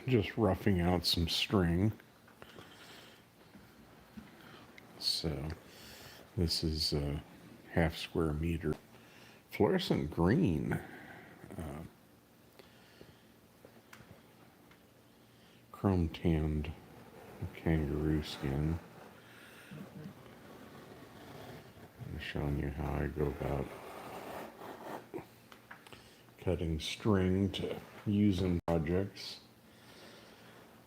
just roughing out some string. So this is a half square meter. Fluorescent green. Chrome tanned kangaroo skin. I'm showing you how I go about cutting string to use in projects.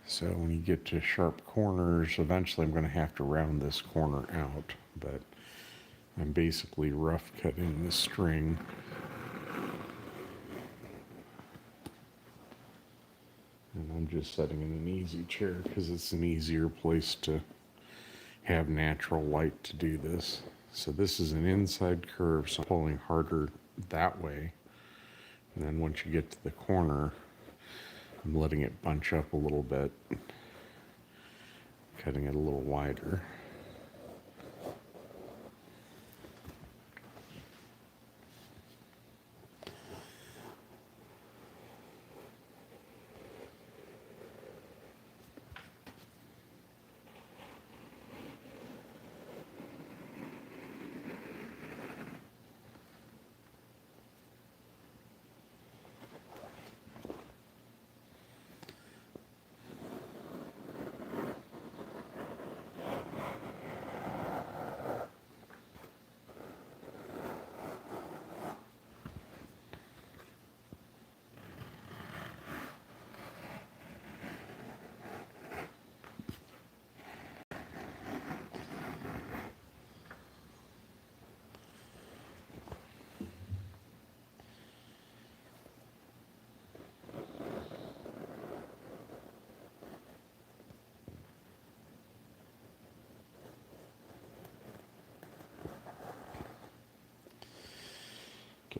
So when you get to sharp corners, eventually I'm going to have to round this corner out, but I'm basically rough cutting the string. And I'm just setting in an easy chair because it's an easier place to have natural light to do this. So this is an inside curve, so I'm pulling harder that way. And then once you get to the corner, I'm letting it bunch up a little bit, cutting it a little wider.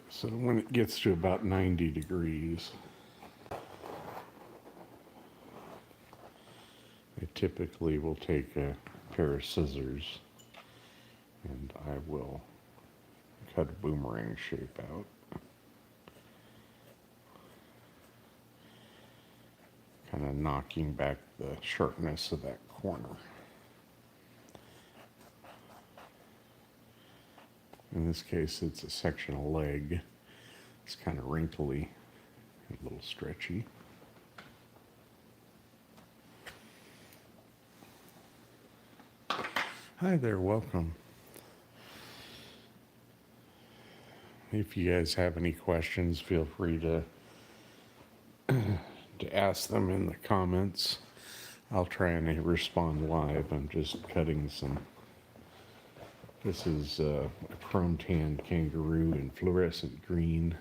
So when it gets to about 90 degrees, I typically will take a pair of scissors and I will cut a boomerang shape out. Kind of knocking back the sharpness of that corner. In this case, it's a section of leg. It's kind of wrinkly, a little stretchy. Hi there, welcome. If you guys have any questions, feel free to ask them in the comments. I'll try and respond live. I'm just cutting some. This is a chrome tanned kangaroo in fluorescent green.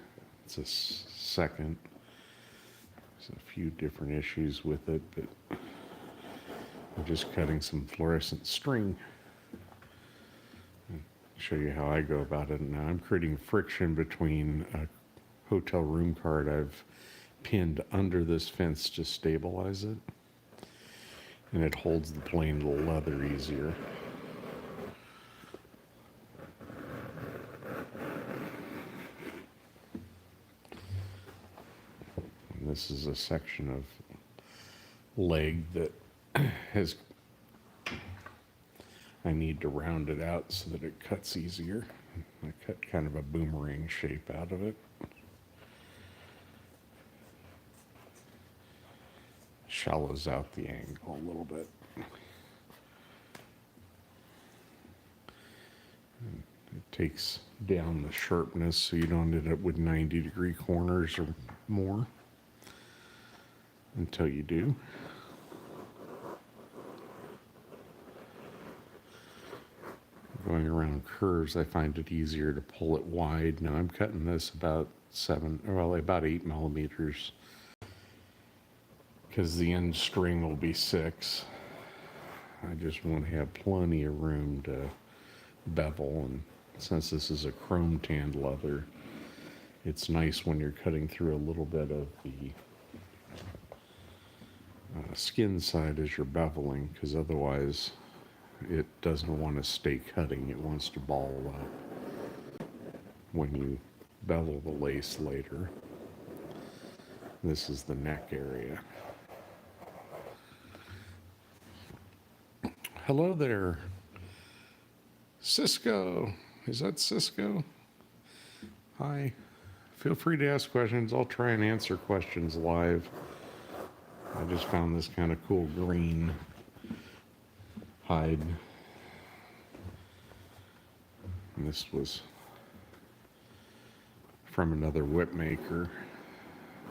It's a second. There's a few different issues with it, but I'm just cutting some fluorescent string. I'll show you how I go about it. Now I'm creating friction between a hotel room card I've pinned under this fence to stabilize it, and it holds the plain leather easier. And this is a section of leg that has, I need to round it out so that it cuts easier. I cut kind of a boomerang shape out of it. Shallows out the angle a little bit. And it takes down the sharpness so you don't end up with 90-degree corners or more until you do. Going around curves, I find it easier to pull it wide. Now I'm cutting this about 8 millimeters, because the end string will be 6. I just want to have plenty of room to bevel, and since this is a chrome tanned leather, it's nice when you're cutting through a little bit of the skin side as you're beveling, because otherwise it doesn't want to stay cutting. It wants to ball up when you bevel the lace later. This is the neck area. Hello there. Cisco. Is that Cisco? Hi. Feel free to ask questions. I'll try and answer questions live. I just found this kind of cool green hide. And this was from another whip maker,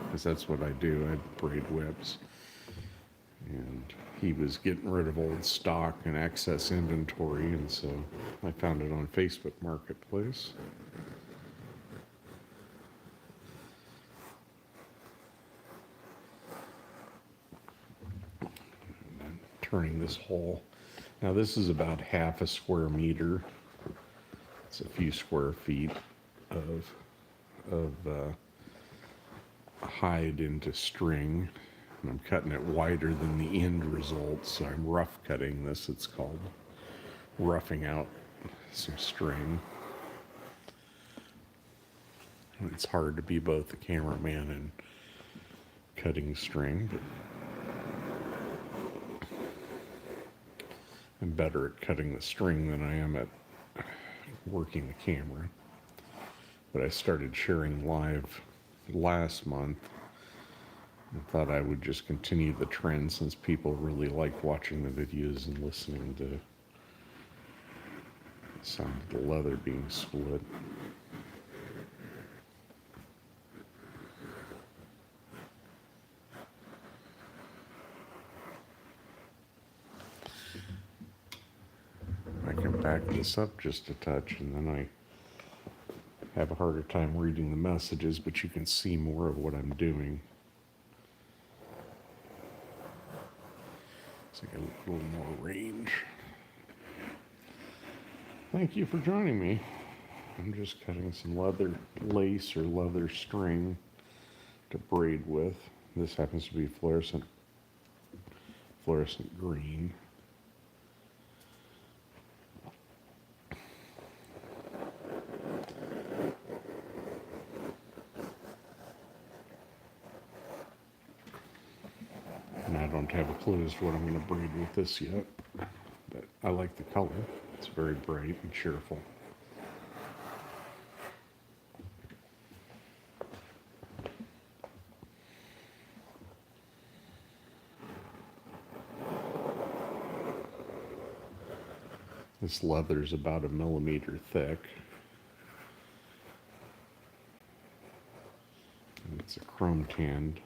because that's what I do. I braid whips. And he was getting rid of old stock and excess inventory, and so I found it on Facebook Marketplace. And I'm turning this hole. Now this is about half a square meter. It's a few square feet of hide into string. And I'm cutting it wider than the end result, so I'm rough cutting this. It's called roughing out some string. And it's hard to be both a cameraman and cutting string, but I'm better at cutting the string than I am at working the camera. But I started sharing live last month. I thought I would just continue the trend since people really like watching the videos and listening to the sound of the leather being split. I can back this up just a touch, and then I have a harder time reading the messages, but you can see more of what I'm doing. So I get a little more range. Thank you for joining me. I'm just cutting some leather lace or leather string to braid with. This happens to be fluorescent green. And I don't have a clue as to what I'm going to braid with this yet, but I like the color. It's very bright and cheerful. This leather's about 1 millimeter thick. And it's a chrome tanned.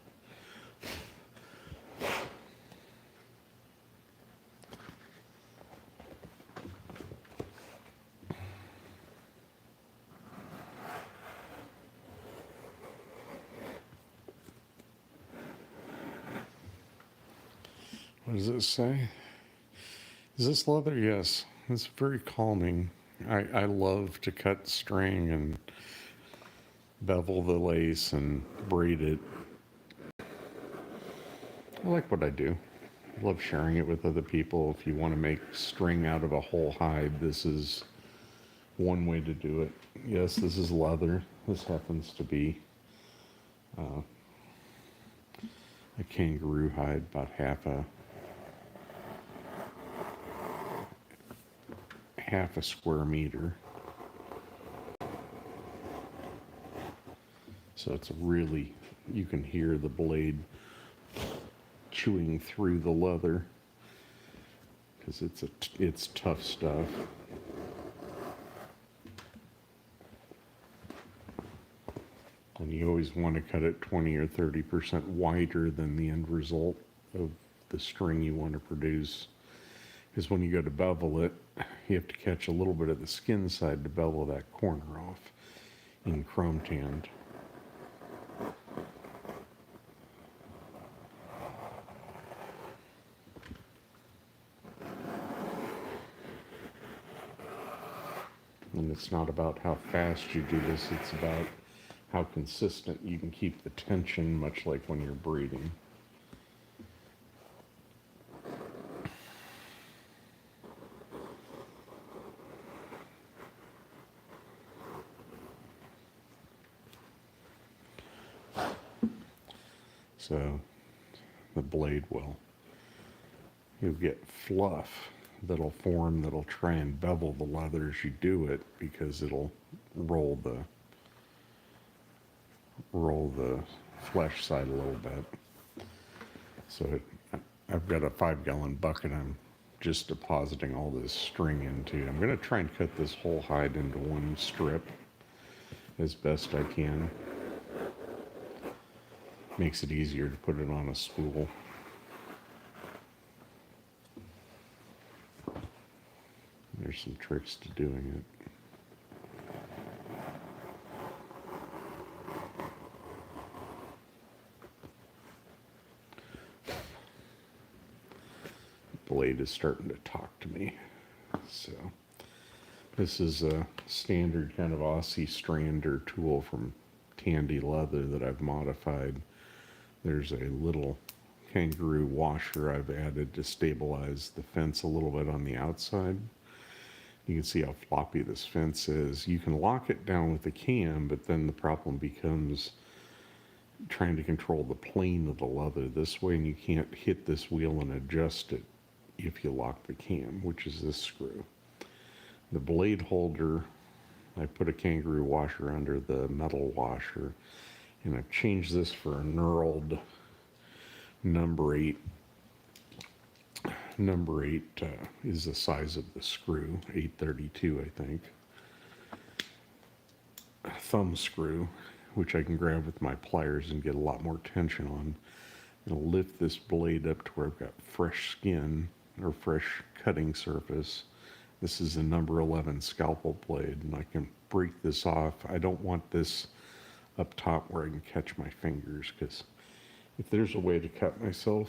What does it say? Is this leather? Yes. It's very calming. I love to cut string and bevel the lace and braid it. I like what I do. I love sharing it with other people. If you want to make string out of a whole hide, this is one way to do it. Yes, this is leather. This happens to be a kangaroo hide, about half a square meter. So it's really, you can hear the blade chewing through the leather because it's tough stuff. And you always want to cut it 20 or 30% wider than the end result of the string you want to produce. Because when you go to bevel it, you have to catch a little bit of the skin side to bevel that corner off in chrome tanned. And it's not about how fast you do this, it's about how consistent you can keep the tension, much like when you're braiding. So the blade you'll get fluff that'll form that'll try and bevel the leather as you do it, because it'll roll the flesh side a little bit. So I've got a 5-gallon bucket I'm just depositing all this string into. I'm going to try and cut this whole hide into one strip as best I can. Makes it easier to put it on a spool. There's some tricks to doing it. Blade is starting to talk to me. So this is a standard kind of Aussie strander tool from Tandy Leather that I've modified. There's a little kangaroo washer I've added to stabilize the fence a little bit on the outside. You can see how floppy this fence is. You can lock it down with a cam, but then the problem becomes trying to control the plane of the leather this way, and you can't hit this wheel and adjust it if you lock the cam, which is this screw. The blade holder, I put a kangaroo washer under the metal washer, and I've changed this for a knurled number 8. Number 8 is the size of the screw, 832, I think. A thumb screw, which I can grab with my pliers and get a lot more tension on. I'll lift this blade up to where I've got fresh skin, or fresh cutting surface. This is a number 11 scalpel blade, and I can break this off. I don't want this up top where I can catch my fingers, because if there's a way to cut myself,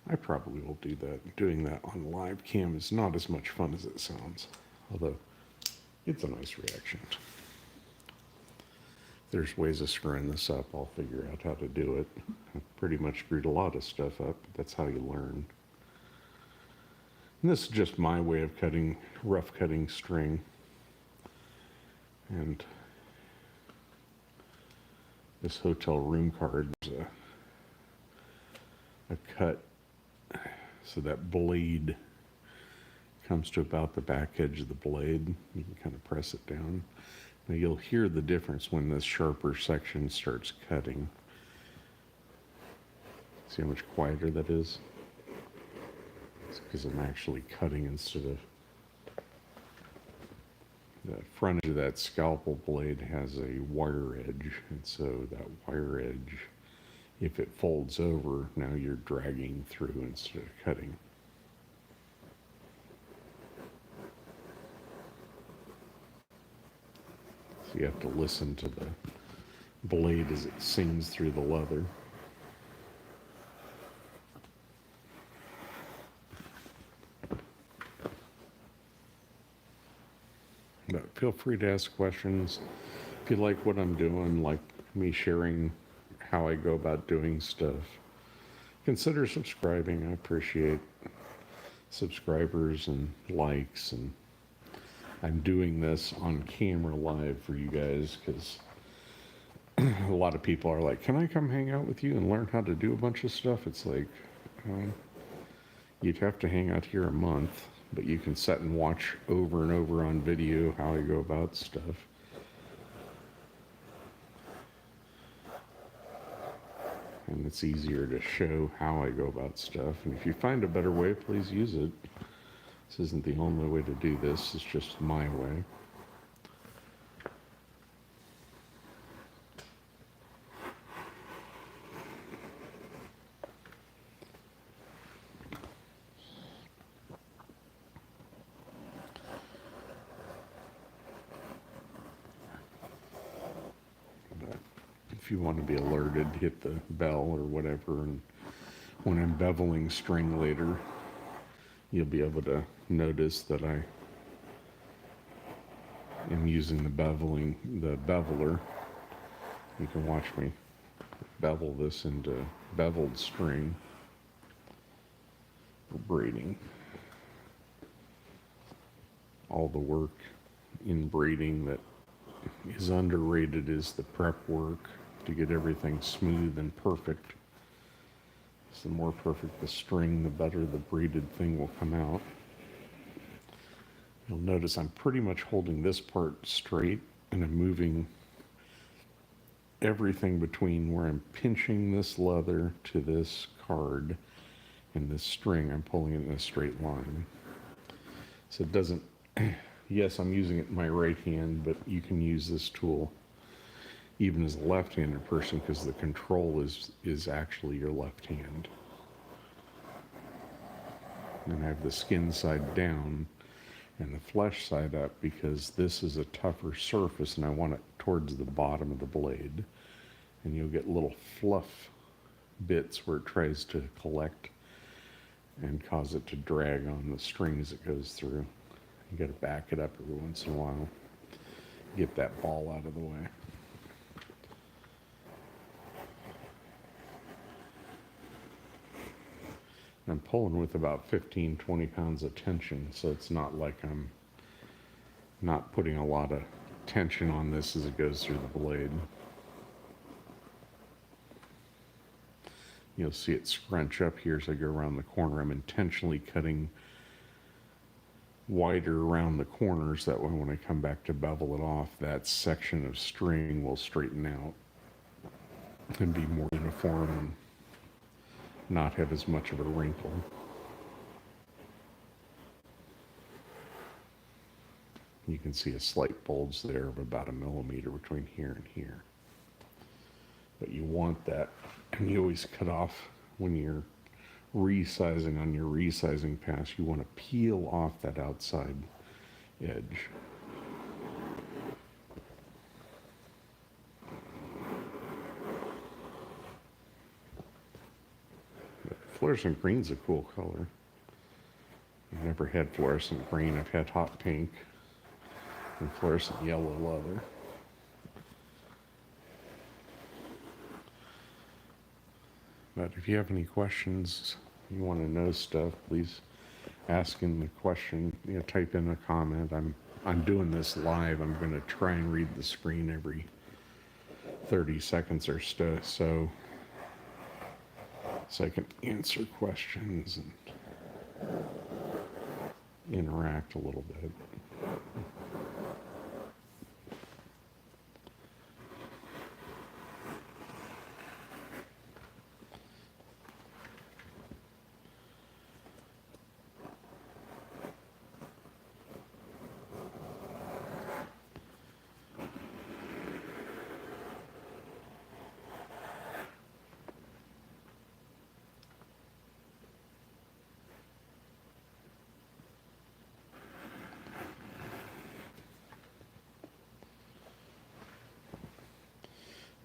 I probably will do that. Doing that on live cam is not as much fun as it sounds, although it's a nice reaction. If there's ways of screwing this up, I'll figure out how to do it. I've pretty much screwed a lot of stuff up, but that's how you learn. And this is just my way of cutting, rough cutting string. And this hotel room card is a cut so that blade comes to about the back edge of the blade. You can kind of press it down. Now you'll hear the difference when this sharper section starts cutting. See how much quieter that is? It's because I'm actually cutting instead of... The front edge of that scalpel blade has a wire edge, and so that wire edge, if it folds over, now you're dragging through instead of cutting. So you have to listen to the blade as it sings through the leather. But feel free to ask questions. If you like what I'm doing, like me sharing how I go about doing stuff, consider subscribing. I appreciate subscribers and likes, and I'm doing this on camera live for you guys because a lot of people are like, can I come hang out with you and learn how to do a bunch of stuff? It's like, you'd have to hang out here a month, but you can sit and watch over and over on video how I go about stuff. And it's easier to show how I go about stuff. And if you find a better way, please use it. This isn't the only way to do this. It's just my way. If you want to be alerted, hit the bell or whatever, and when I'm beveling string later, you'll be able to notice that I am using the beveler. You can watch me bevel this into beveled string for braiding. All the work in braiding that is underrated is the prep work to get everything smooth and perfect. So the more perfect the string, the better the braided thing will come out. You'll notice I'm pretty much holding this part straight, and I'm moving everything between where I'm pinching this leather to this card and this string. I'm pulling it in a straight line. So it doesn't, yes, I'm using it in my right hand, but you can use this tool even as a left-handed person because the control is actually your left hand. And I have the skin side down and the flesh side up because this is a tougher surface and I want it towards the bottom of the blade. And you'll get little fluff bits where it tries to collect and cause it to drag on the string as it goes through. You got to back it up every once in a while. Get that ball out of the way. I'm pulling with about 15, 20 pounds of tension, so it's not like I'm not putting a lot of tension on this as it goes through the blade. You'll see it scrunch up here as I go around the corner. I'm intentionally cutting wider around the corners. That way when I come back to bevel it off, that section of string will straighten out and be more uniform and not have as much of a wrinkle. You can see a slight bulge there of about 1 millimeter between here and here. But you want that, and you always cut off when you're resizing on your resizing pass. You want to peel off that outside edge. But fluorescent green's a cool color. I've never had fluorescent green. I've had hot pink and fluorescent yellow leather. But if you have any questions, you want to know stuff, please ask in the question, type in a comment. I'm doing this live. I'm going to try and read the screen every 30 seconds or so I can answer questions and interact a little bit.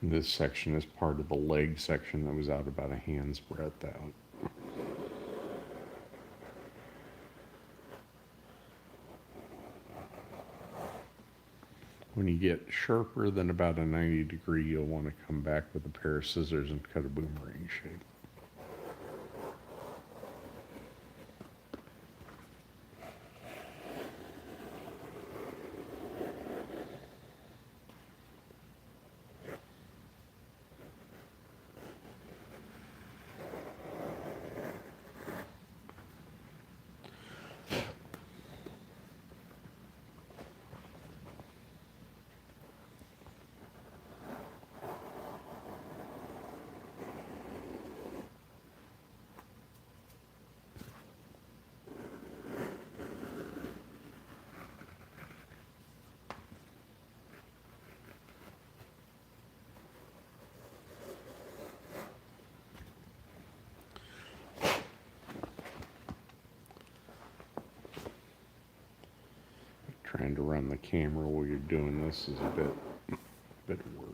This section is part of the leg section that was out about a hand's breadth out. When you get sharper than about a 90 degree, you'll want to come back with a pair of scissors and cut a boomerang shape. Trying to run the camera while you're doing this is a bit of work.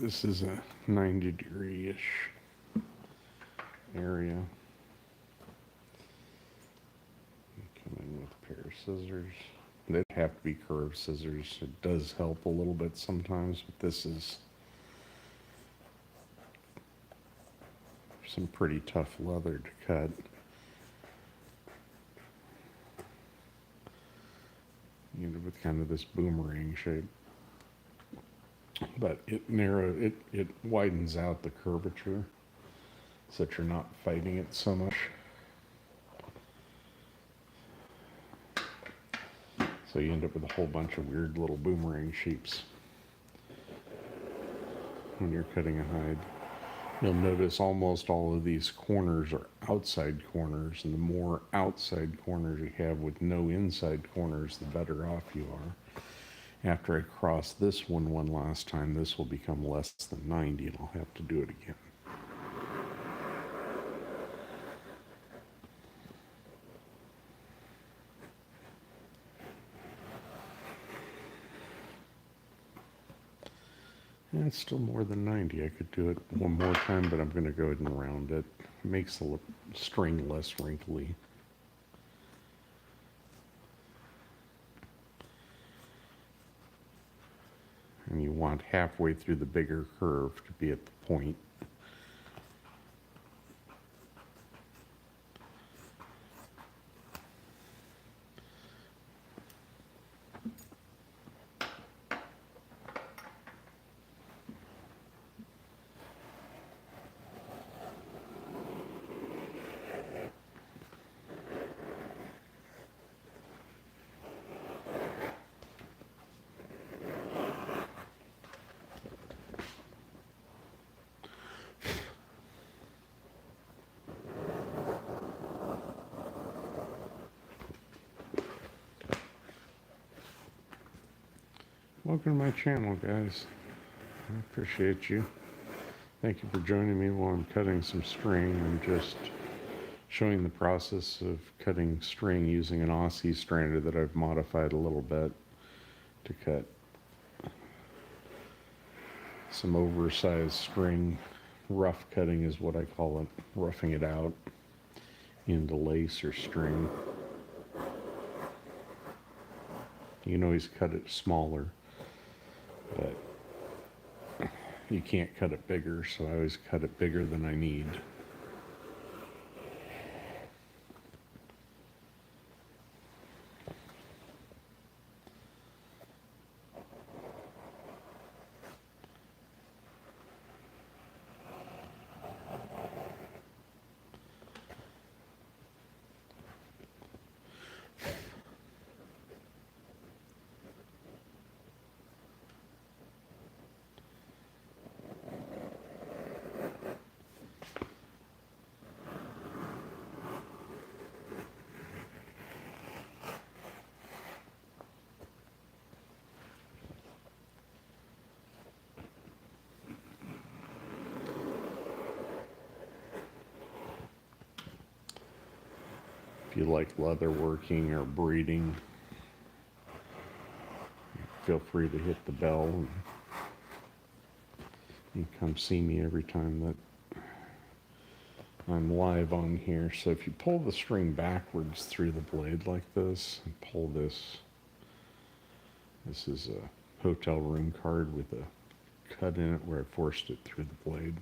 This is a 90-degree-ish area. Come in with a pair of scissors. They'd have to be curved scissors. It does help a little bit sometimes, but this is some pretty tough leather to cut. You know, with kind of this boomerang shape. But it widens out the curvature so that you're not fighting it so much. So you end up with a whole bunch of weird little boomerang shapes when you're cutting a hide. You'll notice almost all of these corners are outside corners, and the more outside corners you have with no inside corners, the better off you are. After I cross this one last time, this will become less than 90, and I'll have to do it again. And it's still more than 90. I could do it one more time, but I'm going to go ahead and round it. It makes the string less wrinkly. And you want halfway through the bigger curve to be at the point. Welcome to my channel, guys. I appreciate you. Thank you for joining me while I'm cutting some string. I'm just showing the process of cutting string using an Aussie strander that I've modified a little bit to cut some oversized string. Rough cutting is what I call it, roughing it out into lace or string. You can always cut it smaller, but you can't cut it bigger, so I always cut it bigger than I need. If you like leatherworking or braiding, feel free to hit the bell and you come see me every time that I'm live on here. So if you pull the string backwards through the blade like this and pull this, this is a hotel room card with a cut in it where I forced it through the blade.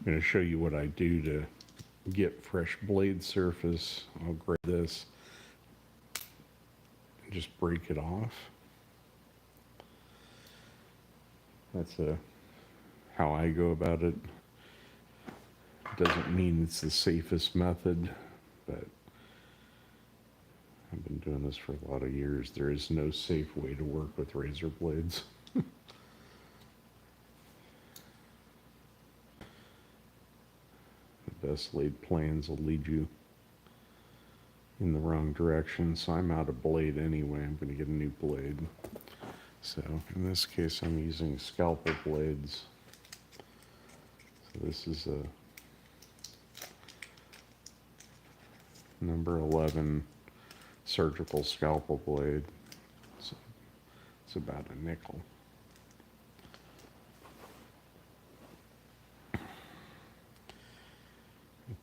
I'm going to show you what I do to get fresh blade surface. I'll grab this and just break it off. That's how I go about it. Doesn't mean it's the safest method, but I've been doing this for a lot of years. There is no safe way to work with razor blades. Best laid plans will lead you in the wrong direction. So I'm out of blade anyway. I'm going to get a new blade. So in this case, I'm using scalpel blades. So this is a number 11 surgical scalpel blade. It's about a nickel.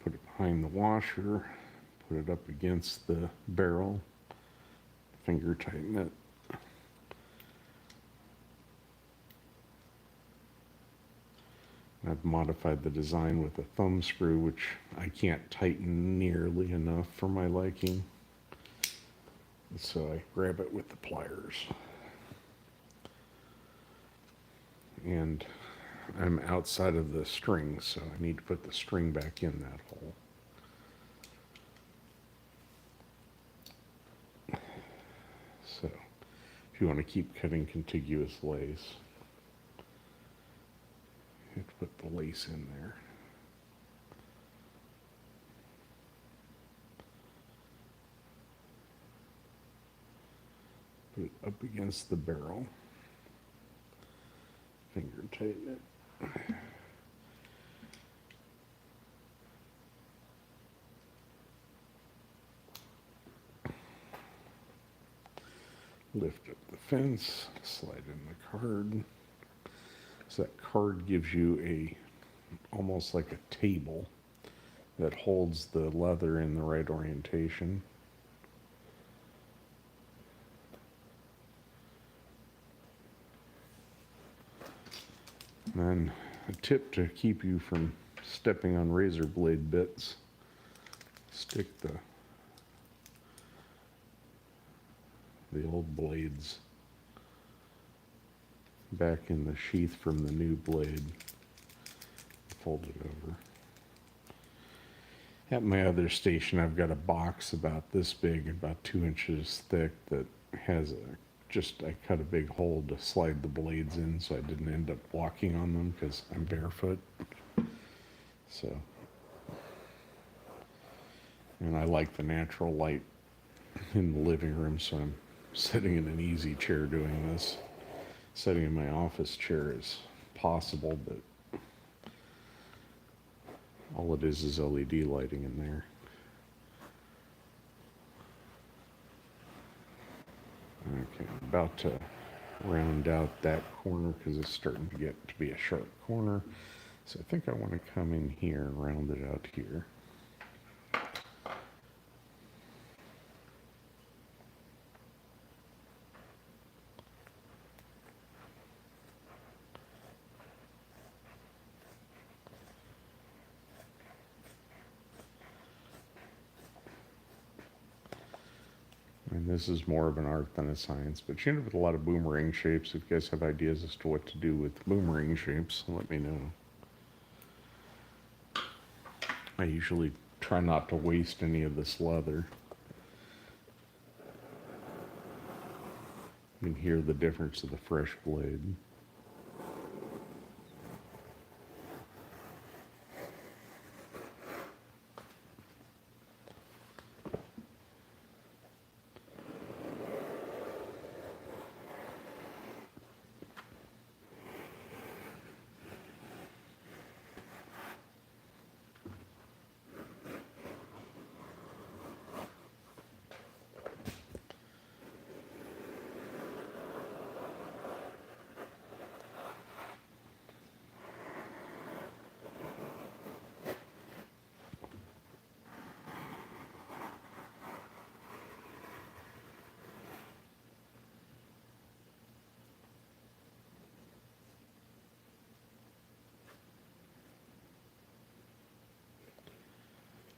Put it behind the washer, put it up against the barrel, finger tighten it. I've modified the design with a thumb screw, which I can't tighten nearly enough for my liking. So I grab it with the pliers. And I'm outside of the string, so I need to put the string back in that hole. So if you want to keep cutting contiguous lace, you have to put the lace in there. Put it up against the barrel. Finger tighten it. Lift up the fence, slide in the card. So that card gives you almost like a table that holds the leather in the right orientation. And then a tip to keep you from stepping on razor blade bits, stick the old blades back in the sheath from the new blade, fold it over. At my other station, I've got a box about this big, about 2 inches thick, that has I cut a big hole to slide the blades in so I didn't end up walking on them because I'm barefoot. So, and I like the natural light in the living room, so I'm sitting in an easy chair doing this. Sitting in my office chair is possible, but all it is LED lighting in there. Okay, I'm about to round out that corner because it's starting to get to be a sharp corner. So I think I want to come in here and round it out here. And this is more of an art than a science, but you end up with a lot of boomerang shapes. If you guys have ideas as to what to do with boomerang shapes, let me know. I usually try not to waste any of this leather. You can hear the difference of the fresh blade.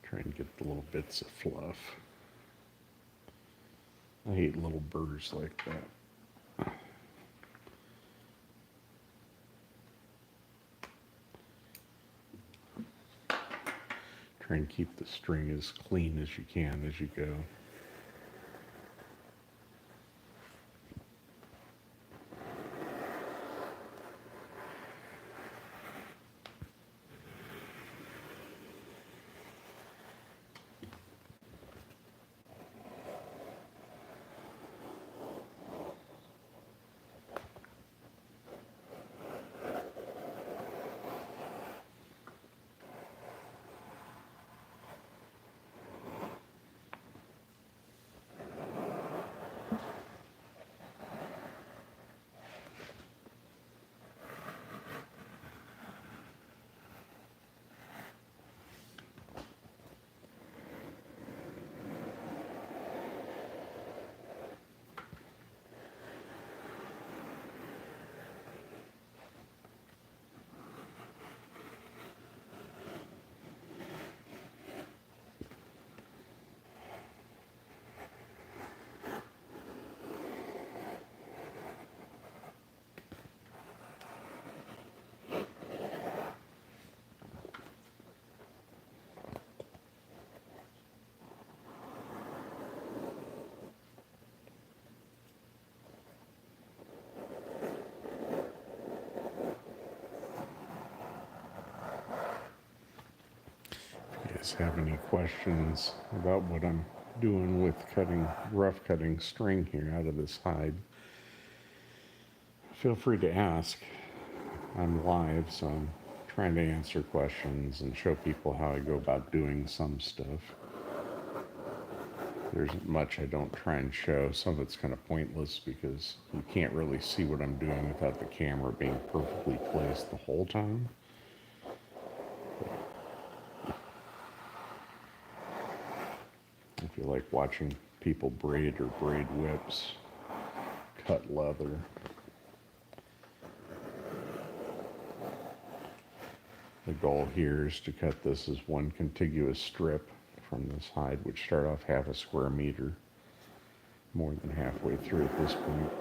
Try and get the little bits of fluff. I hate little burrs like that. Try and keep the string as clean as you can as you go. you guys have any questions about what I'm doing with rough cutting string here out of this hide, feel free to ask. I'm live, so I'm trying to answer questions and show people how I go about doing some stuff. There isn't much I don't try and show. Some of it's kind of pointless because you can't really see what I'm doing without the camera being perfectly placed the whole time. If you like watching people braid or braid whips, cut leather. The goal here is to cut this as one contiguous strip from this hide, which start off half a square meter, more than halfway through at this point.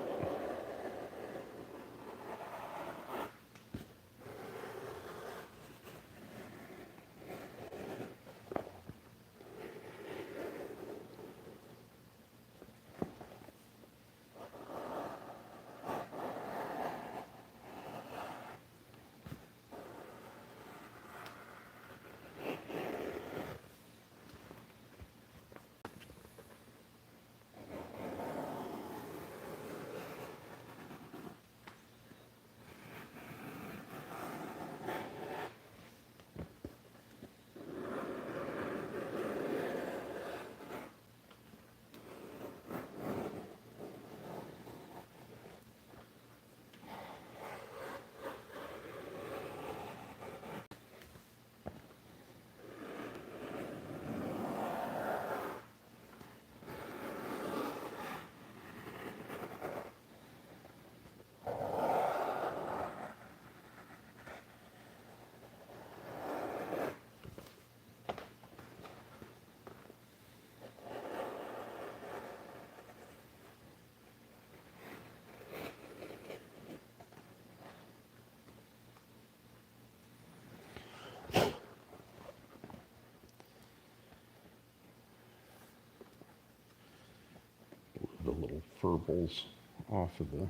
The little furbles off the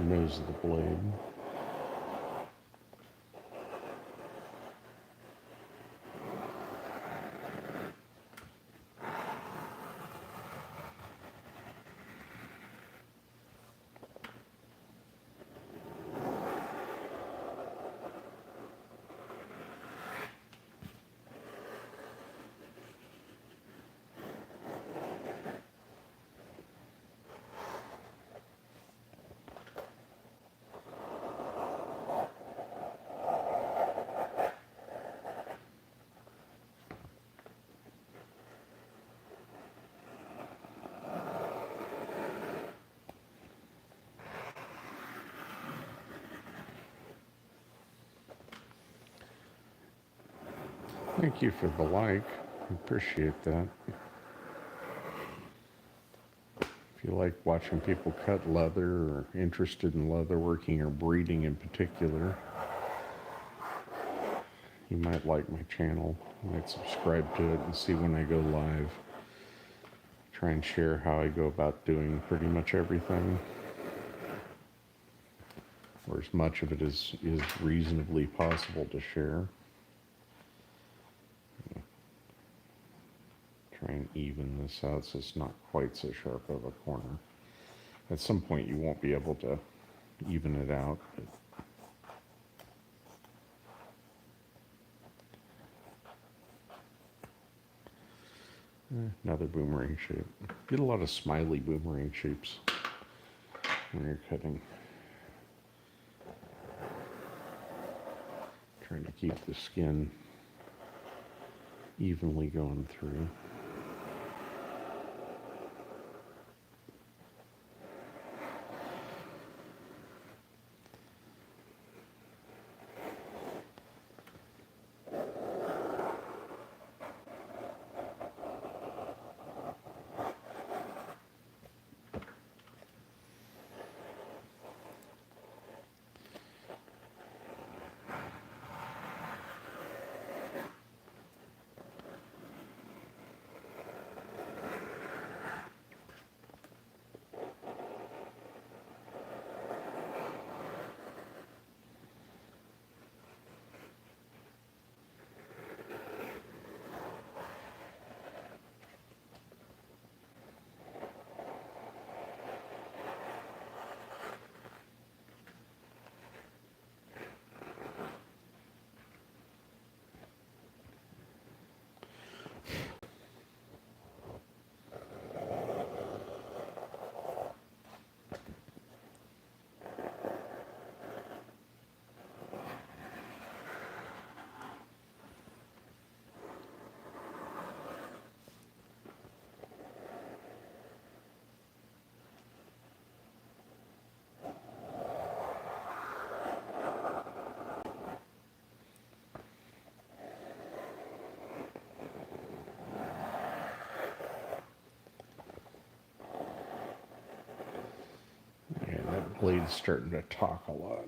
nose of the blade. Thank you for the like. I appreciate that. If you like watching people cut leather or interested in leatherworking or breeding in particular, you might like my channel. You might subscribe to it and see when I go live. Try and share how I go about doing pretty much everything, or as much of it as is reasonably possible to share. Try and even this out so it's not quite so sharp of a corner. At some point you won't be able to even it out. Another boomerang shape. Get a lot of smiley boomerang shapes when you're cutting. Trying to keep the skin evenly going through. blade's starting to talk a lot.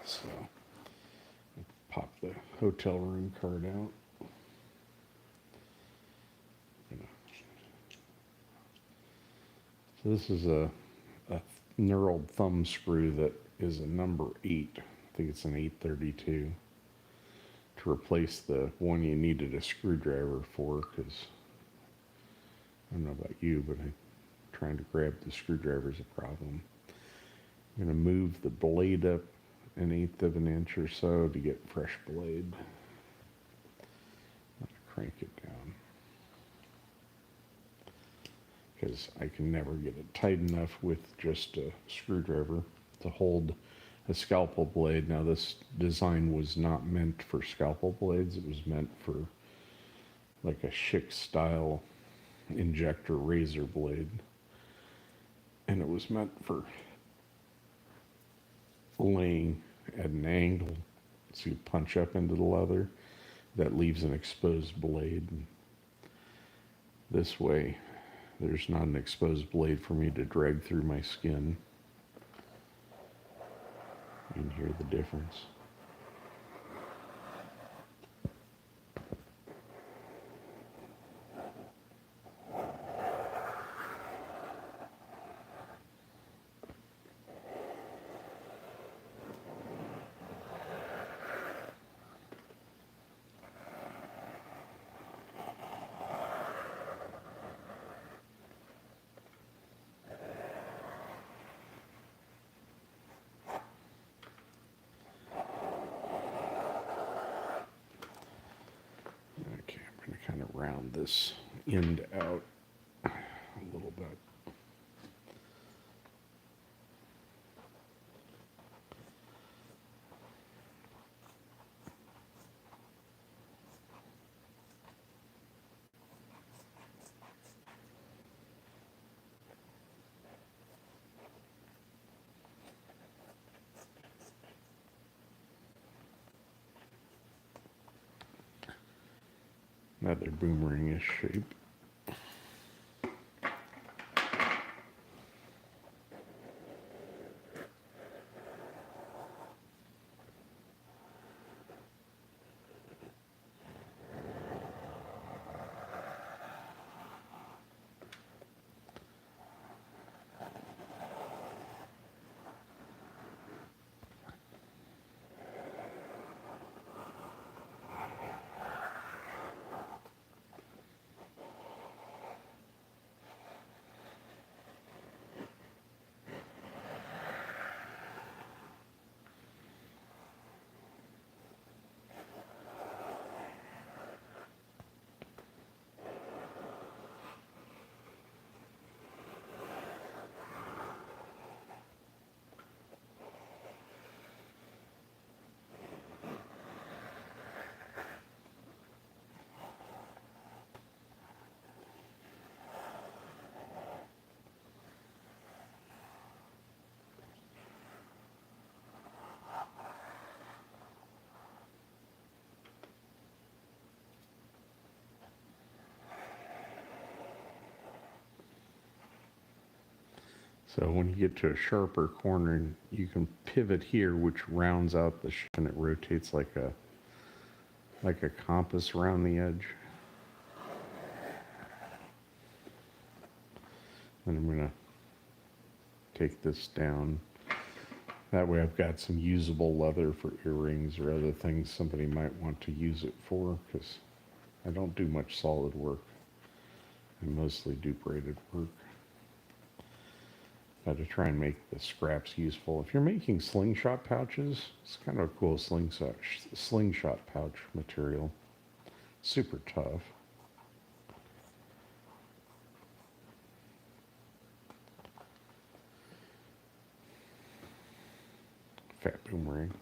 So pop the hotel room card out. So this is a knurled thumb screw that is a number 8. I think it's an 832 to replace the one you needed a screwdriver for, because I don't know about you, but trying to grab the screwdriver is a problem. I'm going to move the blade up 1/8 of an inch or so to get fresh blade. Crank it down, because I can never get it tight enough with just a screwdriver to hold a scalpel blade. Now this design was not meant for scalpel blades. It was meant for like a Schick style injector razor blade. And it was meant for laying at an angle so you punch up into the leather that leaves an exposed blade. And this way there's not an exposed blade for me to drag through my skin. You can hear the difference. Okay, I'm going to kind of round this end out a little bit. Another boomerang-ish shape. So when you get to a sharper corner, you can pivot here, which rounds out the shape, and it rotates like a compass around the edge. And I'm going to take this down. That way I've got some usable leather for earrings or other things somebody might want to use it for, because I don't do much solid work. I mostly do braided work. Got to try and make the scraps useful. If you're making slingshot pouches, it's kind of a cool slingshot pouch material. Super tough. Fat boomerang.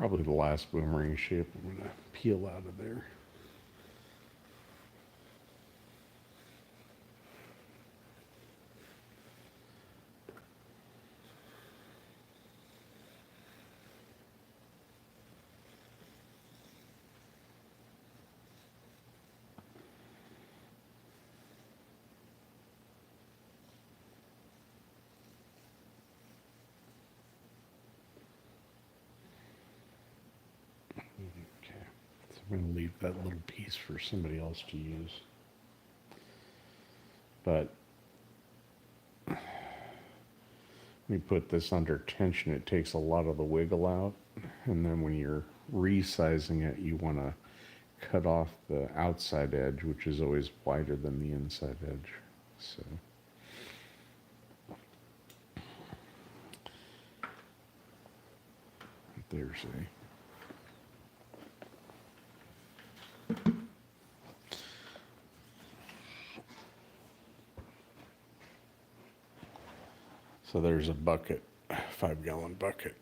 probably the last boomerang shape I'm going to peel out of there. Okay, so I'm going to leave that little piece for somebody else to use. But when you put this under tension, it takes a lot of the wiggle out. And then when you're resizing it, you want to cut off the outside edge, which is always wider than the inside edge. So there's a So there's a bucket, 5-gallon bucket.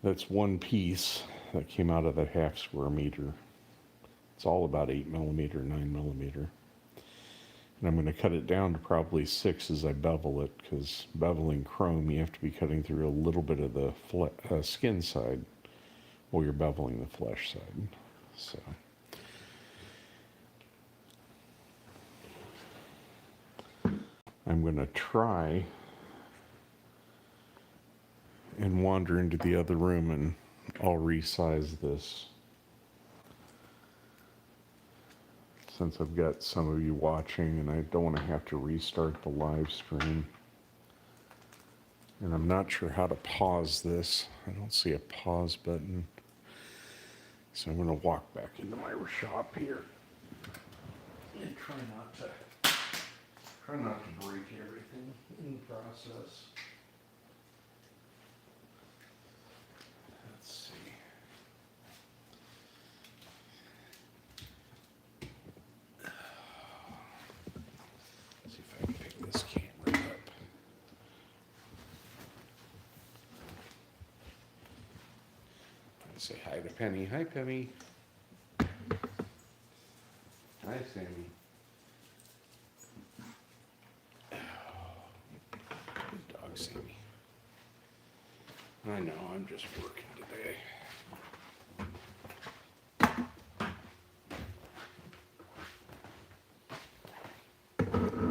That's one piece that came out of that half square meter. It's all about 8 millimeter, 9 millimeter. And I'm going to cut it down to probably 6 as I bevel it, because beveling chrome, you have to be cutting through a little bit of the skin side while you're beveling the flesh side. So I'm going to try and wander into the other room, and I'll resize this. Since I've got some of you watching and I don't want to have to restart the live stream. And I'm not sure how to pause this. I don't see a pause button. So I'm going to walk back into my shop here and try not to break everything in the process. Let's see. See if I can pick this camera up. Say hi to Penny. Hi, Penny. Hi, Sammy. Good dog, Sammy. I know, I'm just working today. Plug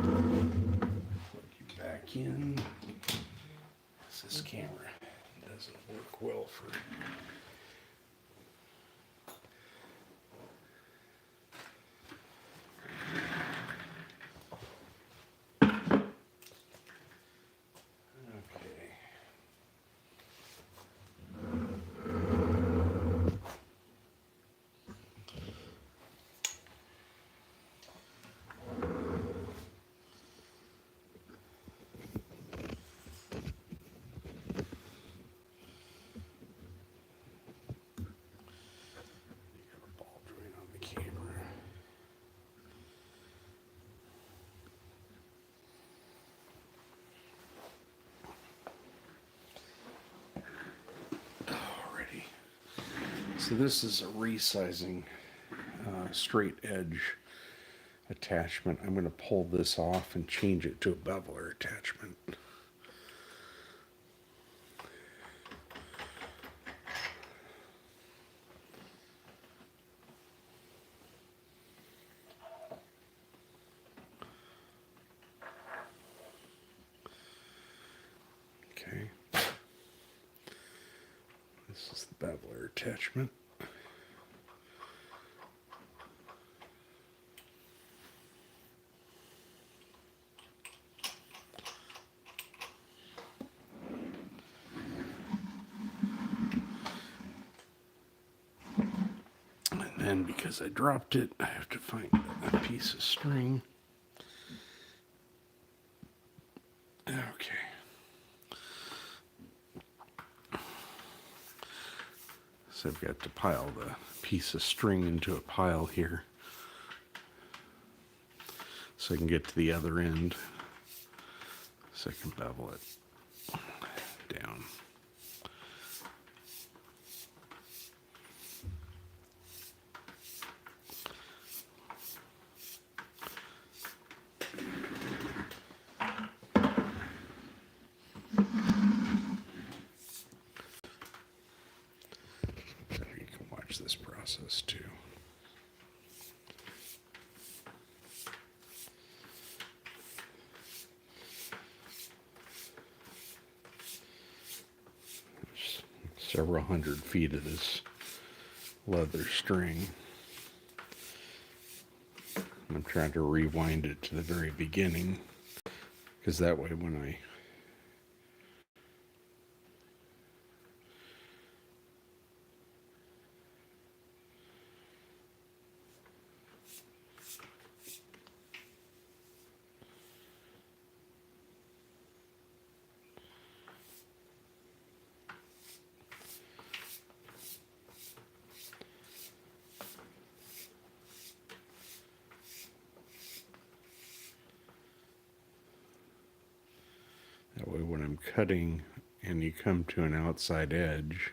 you back in. This camera doesn't work well for... So this is a resizing straight edge attachment. I'm going to pull this off and change it to a beveler attachment. Okay. This is the beveler attachment. And because I dropped it, I have to find a piece of string. Okay. So I've got to pile the piece of string into a pile here so I can get to the other end so I can bevel it down. process too. There's several hundred feet of this leather string. I'm trying to rewind it to the very beginning, because that way when I that way when I'm cutting and you come to an outside edge,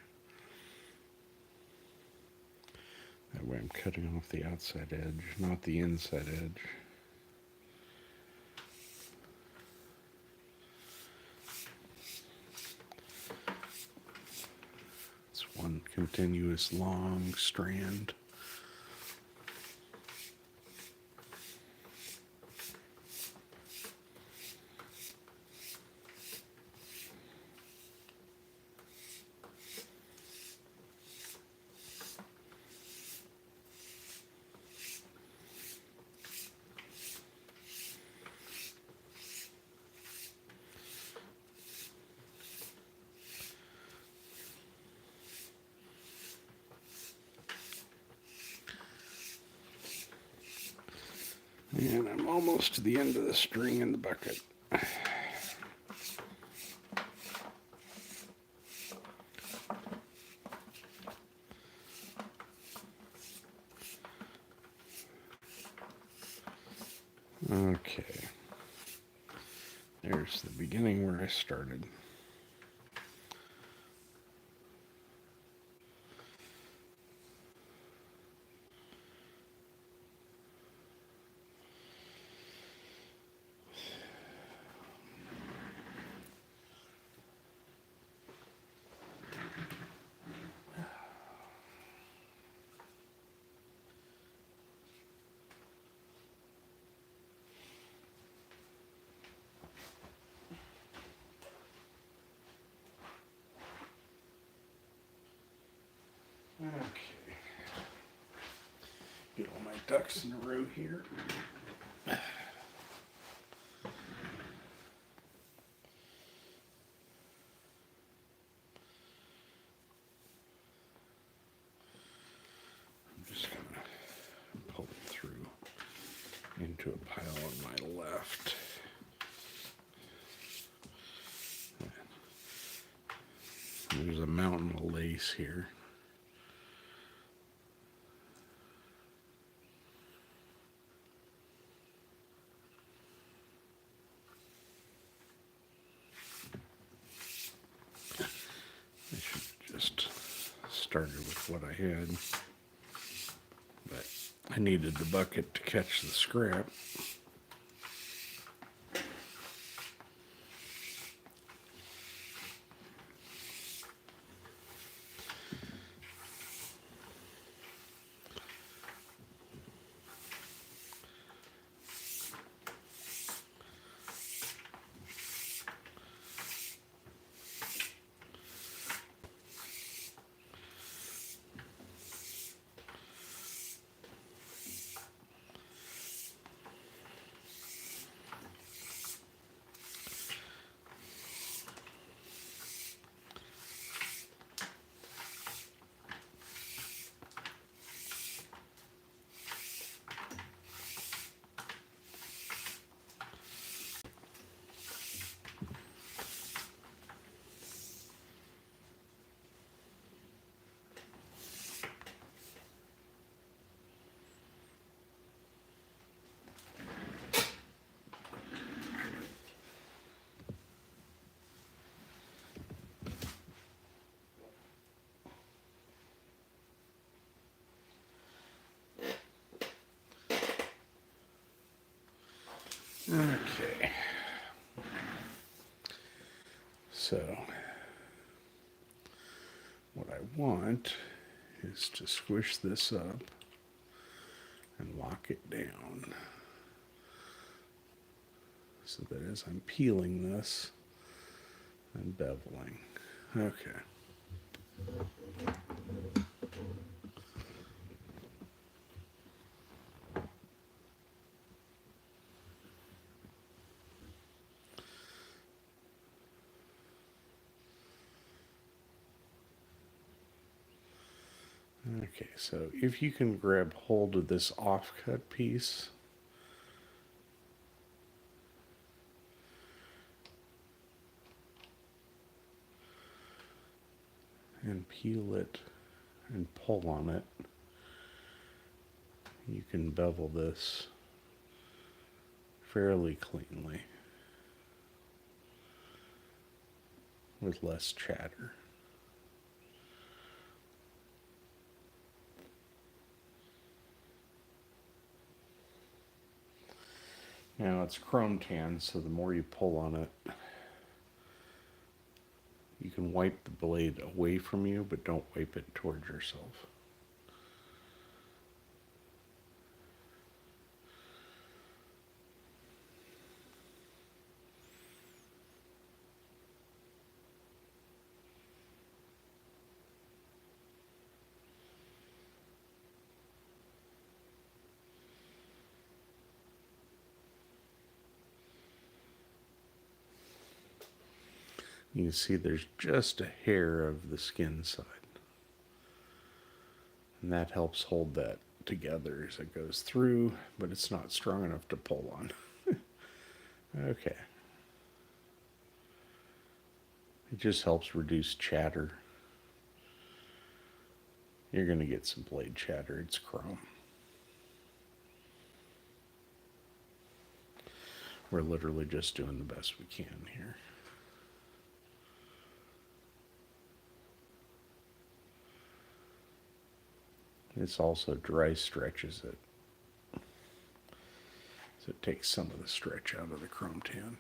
that way I'm cutting off the outside edge, not the inside edge. It's one continuous long strand. And I'm almost to the end of the string in the bucket. Okay. There's the beginning where I started. Okay. Get all my ducks in a row here. I'm just going to pull it through into a pile on my left. There's a mountain of lace here. I should just started with what I had, but I needed the bucket to catch the scrap. Okay. So, what I want is to squish this up and lock it down so that as I'm peeling this, I'm beveling. Okay. Okay, so if you can grab hold of this offcut piece, and peel it and pull on it, you can bevel this fairly cleanly with less chatter. Now it's chrome tan, so the more you pull on it, you can wipe the blade away from you, but don't wipe it towards yourself. You can see there's just a hair of the skin side. And that helps hold that together as it goes through, but it's not strong enough to pull on. Okay. It just helps reduce chatter. You're going to get some blade chatter. It's chrome. We're literally just doing the best we can here. This also dry stretches it. So it takes some of the stretch out of the chrome tan.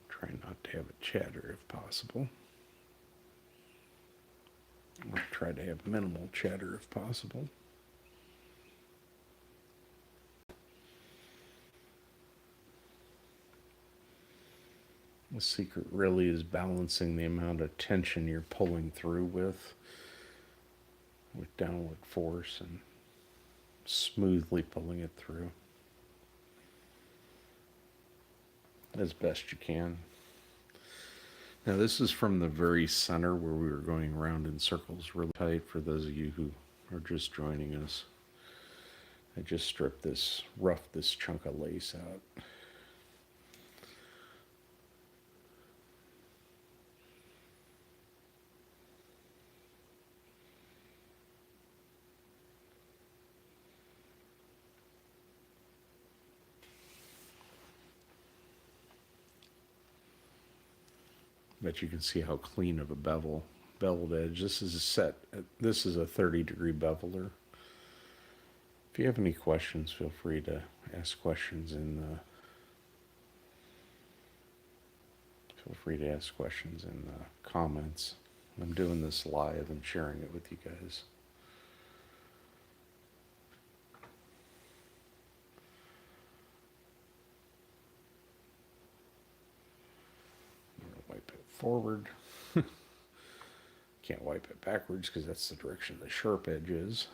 Try not to have it chatter if possible. Or try to have minimal chatter if possible. The secret really is balancing the amount of tension you're pulling through with downward force and smoothly pulling it through as best you can. Now this is from the very center where we were going around in circles really tight for those of you who are just joining us. I just stripped this, roughed this chunk of lace out. But you can see how clean of a beveled edge. This is a set. This is a 30-degree beveler. If you have any questions, feel free to ask questions in the comments. I'm doing this live and sharing it with you guys. Wipe it forward. Can't wipe it backwards because that's the direction the sharp edge is.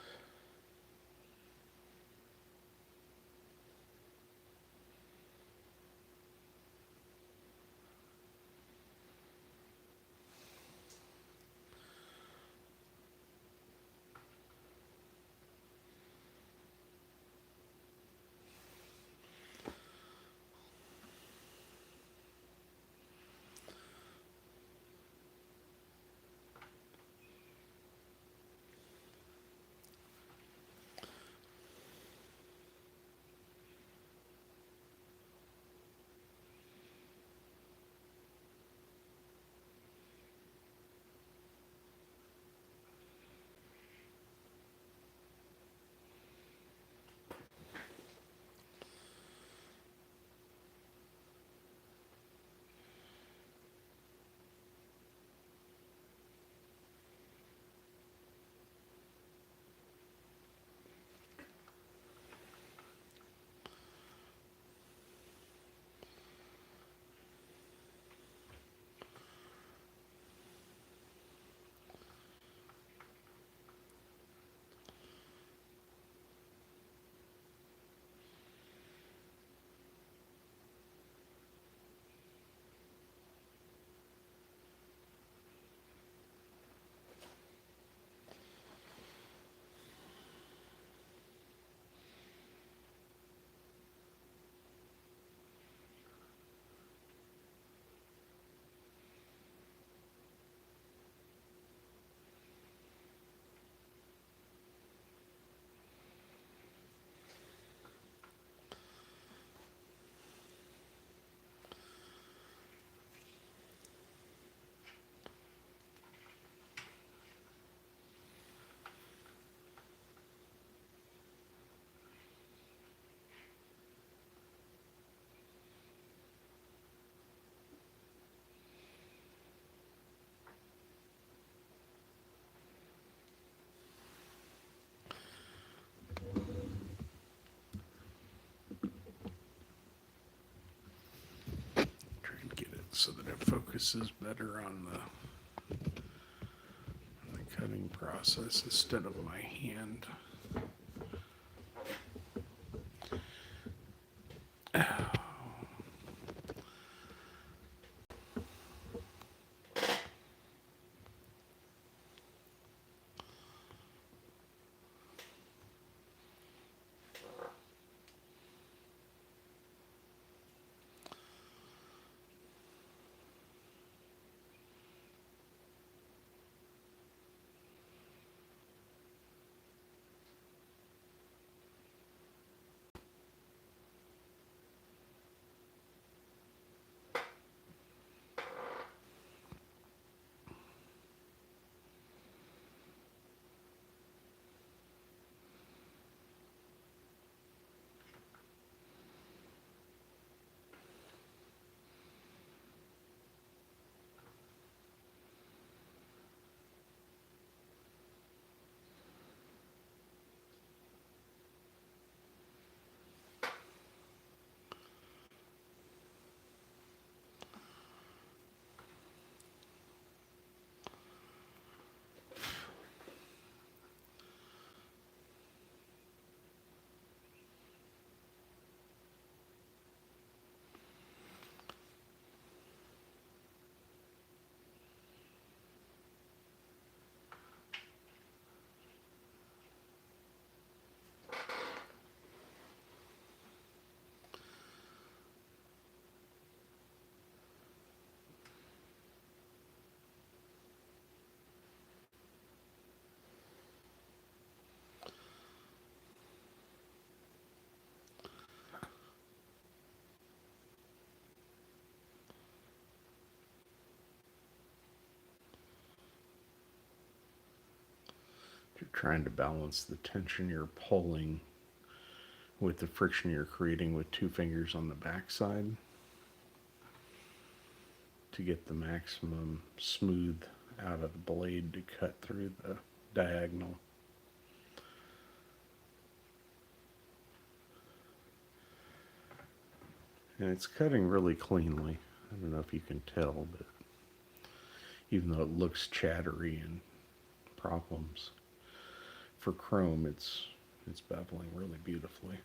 focuses better on the cutting process instead of my hand. You're trying to balance the tension you're pulling with the friction you're creating with two fingers on the backside to get the maximum smooth out of the blade to cut through the diagonal. And it's cutting really cleanly. I don't know if you can tell, but even though it looks chattery and problems, for chrome it's beveling really beautifully.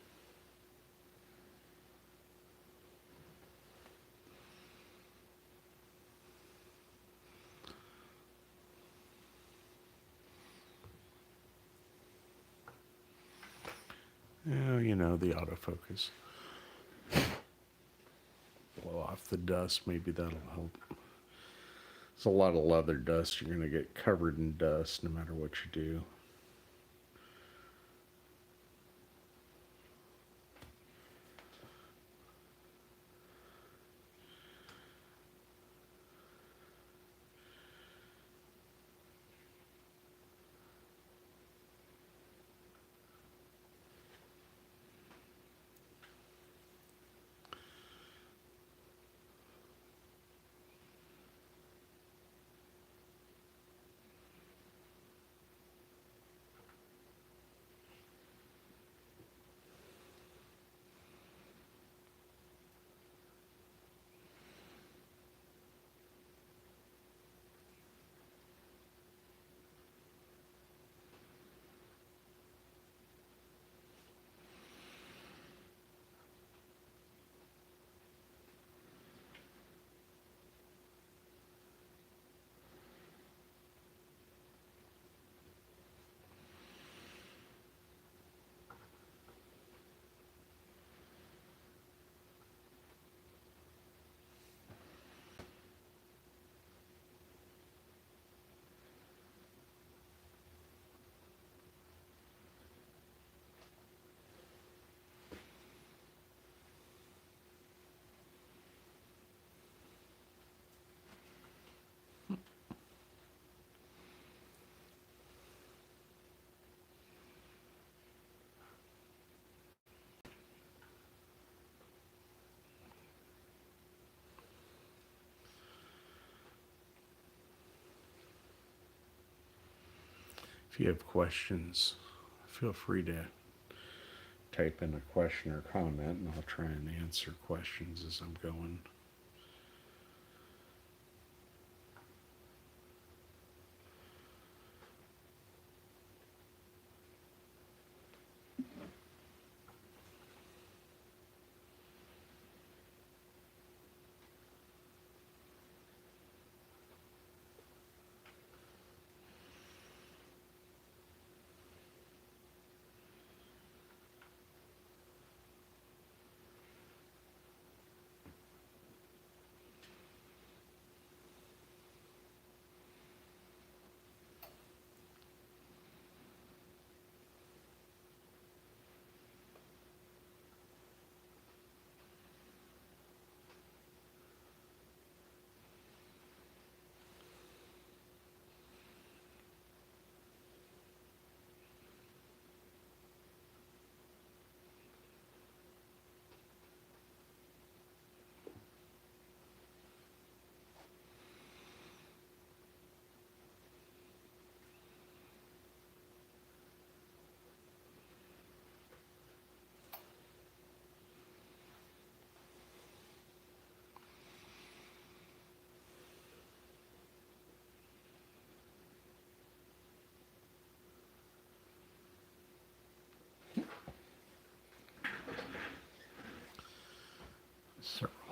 Yeah, you know, the autofocus. Blow off the dust, maybe that'll help. It's a lot of leather dust. You're going to get covered in dust no matter what you do. If you have questions, feel free to type in a question or comment, and I'll try and answer questions as I'm going.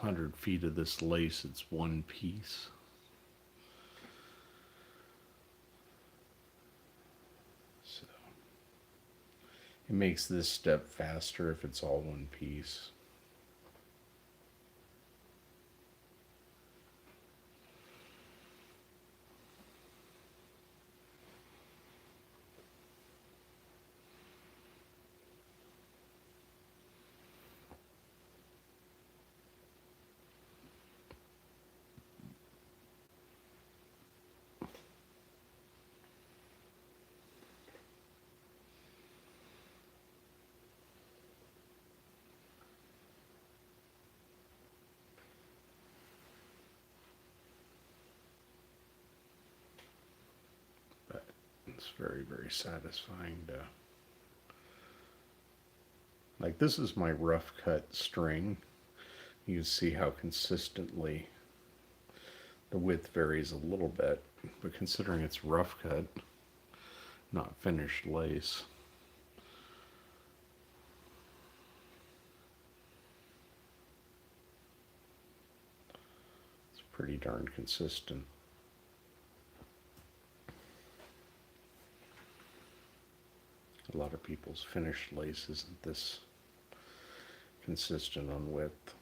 100 feet of this lace, it's one piece. So it makes this step faster if it's all one piece. But it's very, very satisfying to, like, this is my rough cut string. You can see how consistently the width varies a little bit, but considering it's rough cut, not finished lace, it's pretty darn consistent. A lot of people's finished lace isn't this consistent on width.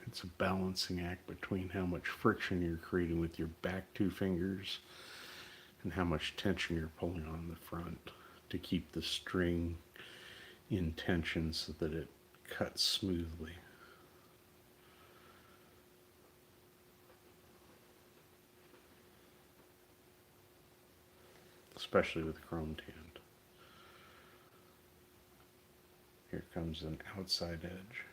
It's a balancing act between how much friction you're creating with your back two fingers and how much tension you're pulling on the front to keep the string in tension so that it cuts smoothly. Especially with chrome tanned. Here comes an outside edge.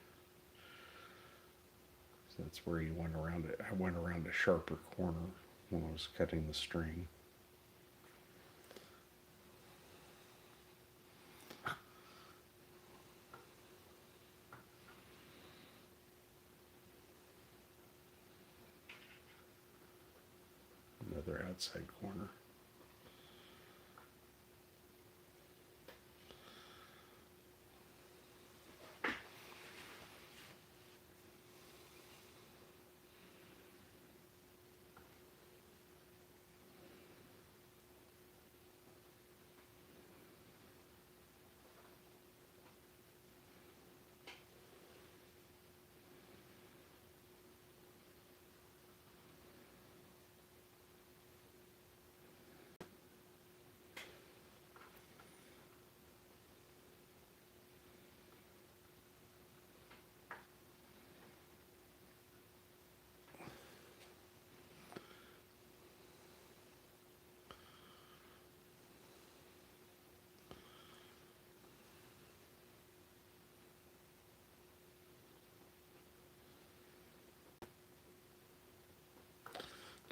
So that's where you went around it. I went around a sharper corner. when I was cutting the string. Another outside corner.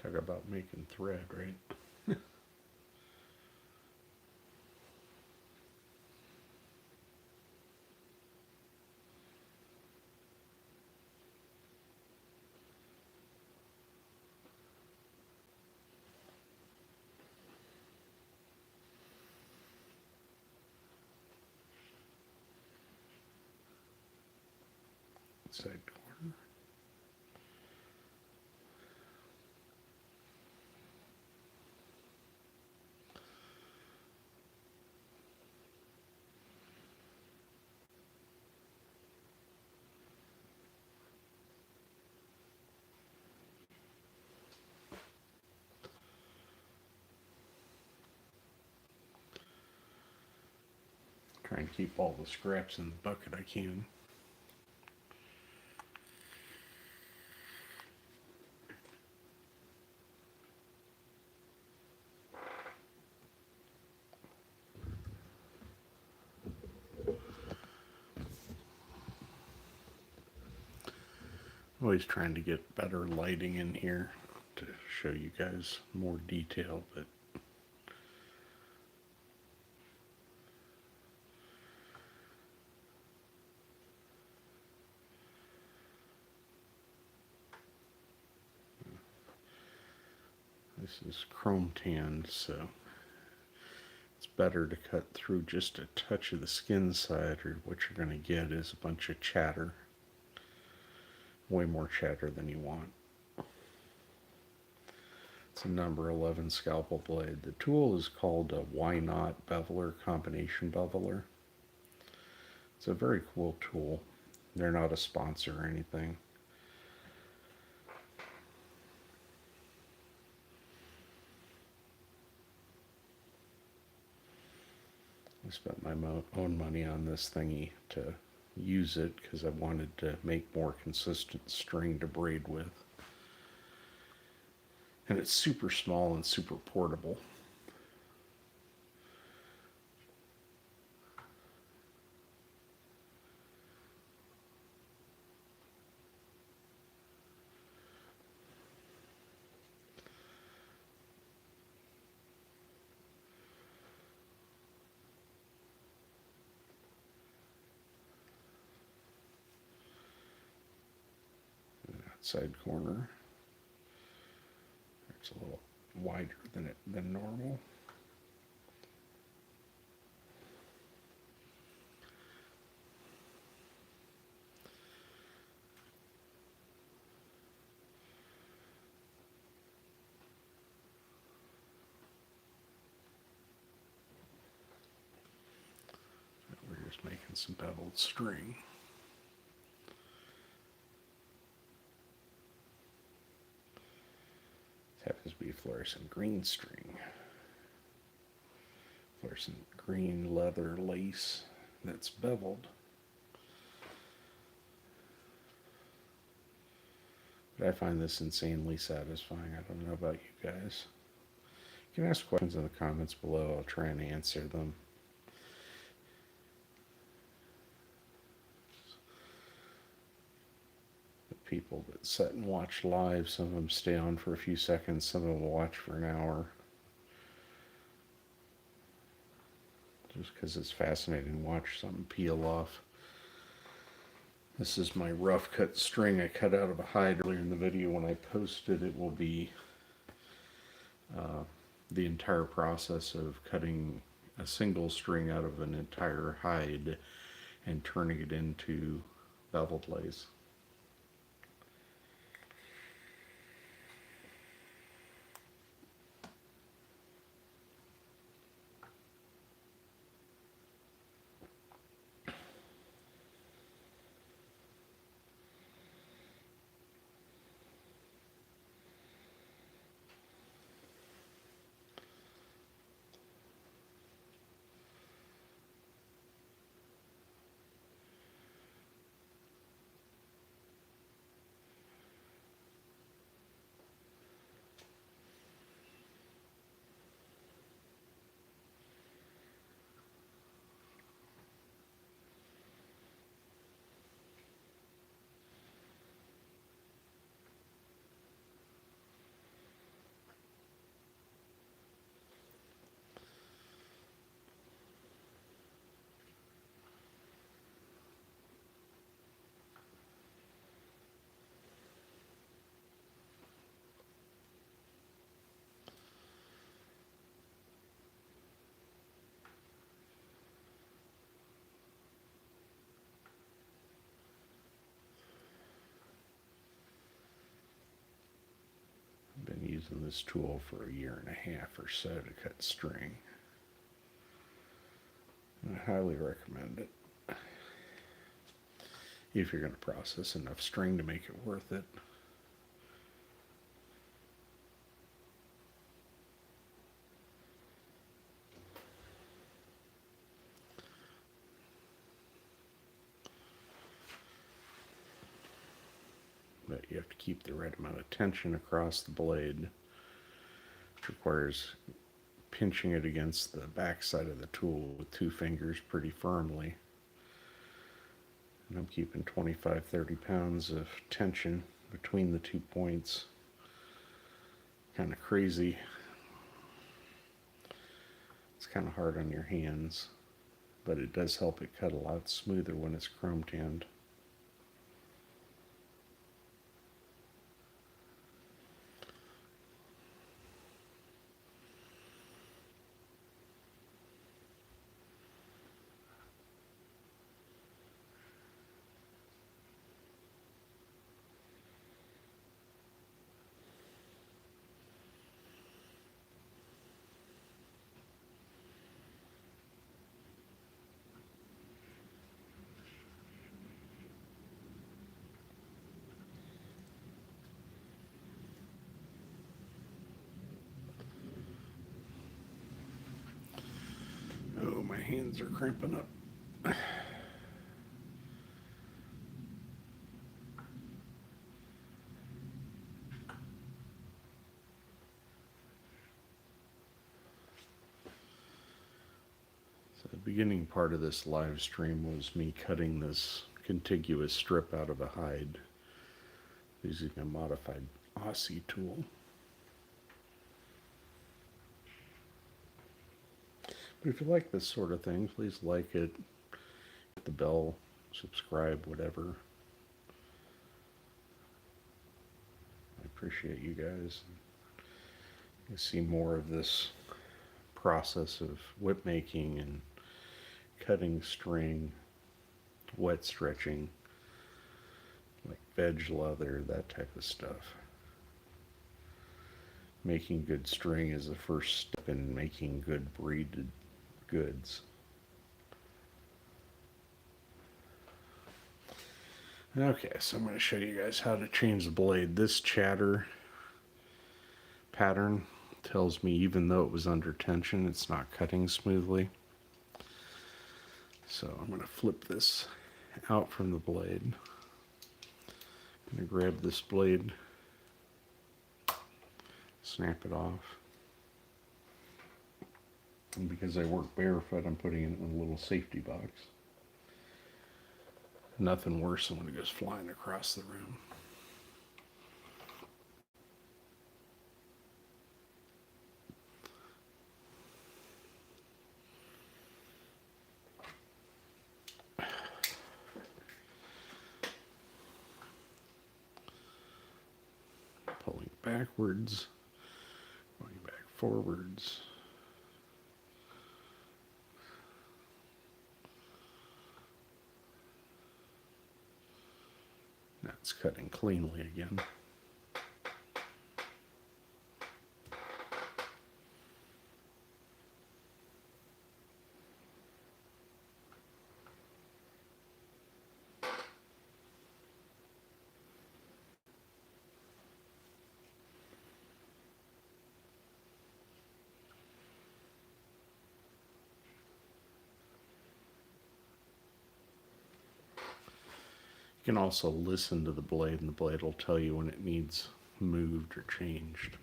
Talk about making thread, right? Side corner. Try and keep all the scraps in the bucket I can. Always trying to get better lighting in here to show you guys more detail, but this is chrome tanned, so it's better to cut through just a touch of the skin side, or what you're going to get is a bunch of chatter. Way more chatter than you want. It's a number 11 scalpel blade. The tool is called a Why Not Beveler, combination beveler. It's a very cool tool. They're not a sponsor or anything. I spent my own money on this thingy to use it because I wanted to make more consistent string to braid with. And it's super small and super portable. Side corner. It's a little wider than normal. We're just making some beveled string. Happens to be fluorescent green string. Fluorescent green leather lace that's beveled. But I find this insanely satisfying. I don't know about you guys. You can ask questions in the comments below. I'll try and answer them. people that sit and watch live. Some of them stay on for a few seconds, some of them watch for an hour. Just because it's fascinating to watch something peel off. This is my rough cut string I cut out of a hide earlier in the video. When I post it, it will be the entire process of cutting a single string out of an entire hide and turning it into beveled lace. Been using this tool for 1.5 years or so to cut string. I highly recommend it if you're going to process enough string to make it worth it. But you have to keep the right amount of tension across the blade, which requires pinching it against the back side of the tool with 2 fingers pretty firmly. And I'm keeping 25-30 pounds of tension between the 2 points. Kind of crazy. It's kind of hard on your hands, but it does help it cut a lot smoother when it's chrome tanned. Oh, my hands are cramping up. The beginning part of this live stream was me cutting this contiguous strip out of a hide using a modified Aussie tool. But if you like this sort of thing, please like it, hit the bell, subscribe, whatever. I appreciate you guys. You see more of this process of whip making and cutting string, wet stretching, like veg leather, that type of stuff. Making good string is the first step in making good braided goods. Okay, so I'm going to show you guys how to change the blade. This chatter pattern tells me even though it was under tension, it's not cutting smoothly. So I'm going to flip this out from the blade. I'm going to grab this blade, snap it off. And because I work barefoot, I'm putting it in a little safety box. Nothing worse than when it goes flying across the room. backwards, going back forwards. Now it's cutting cleanly again. You can also listen to the blade, and the blade will tell you when it needs moved or changed.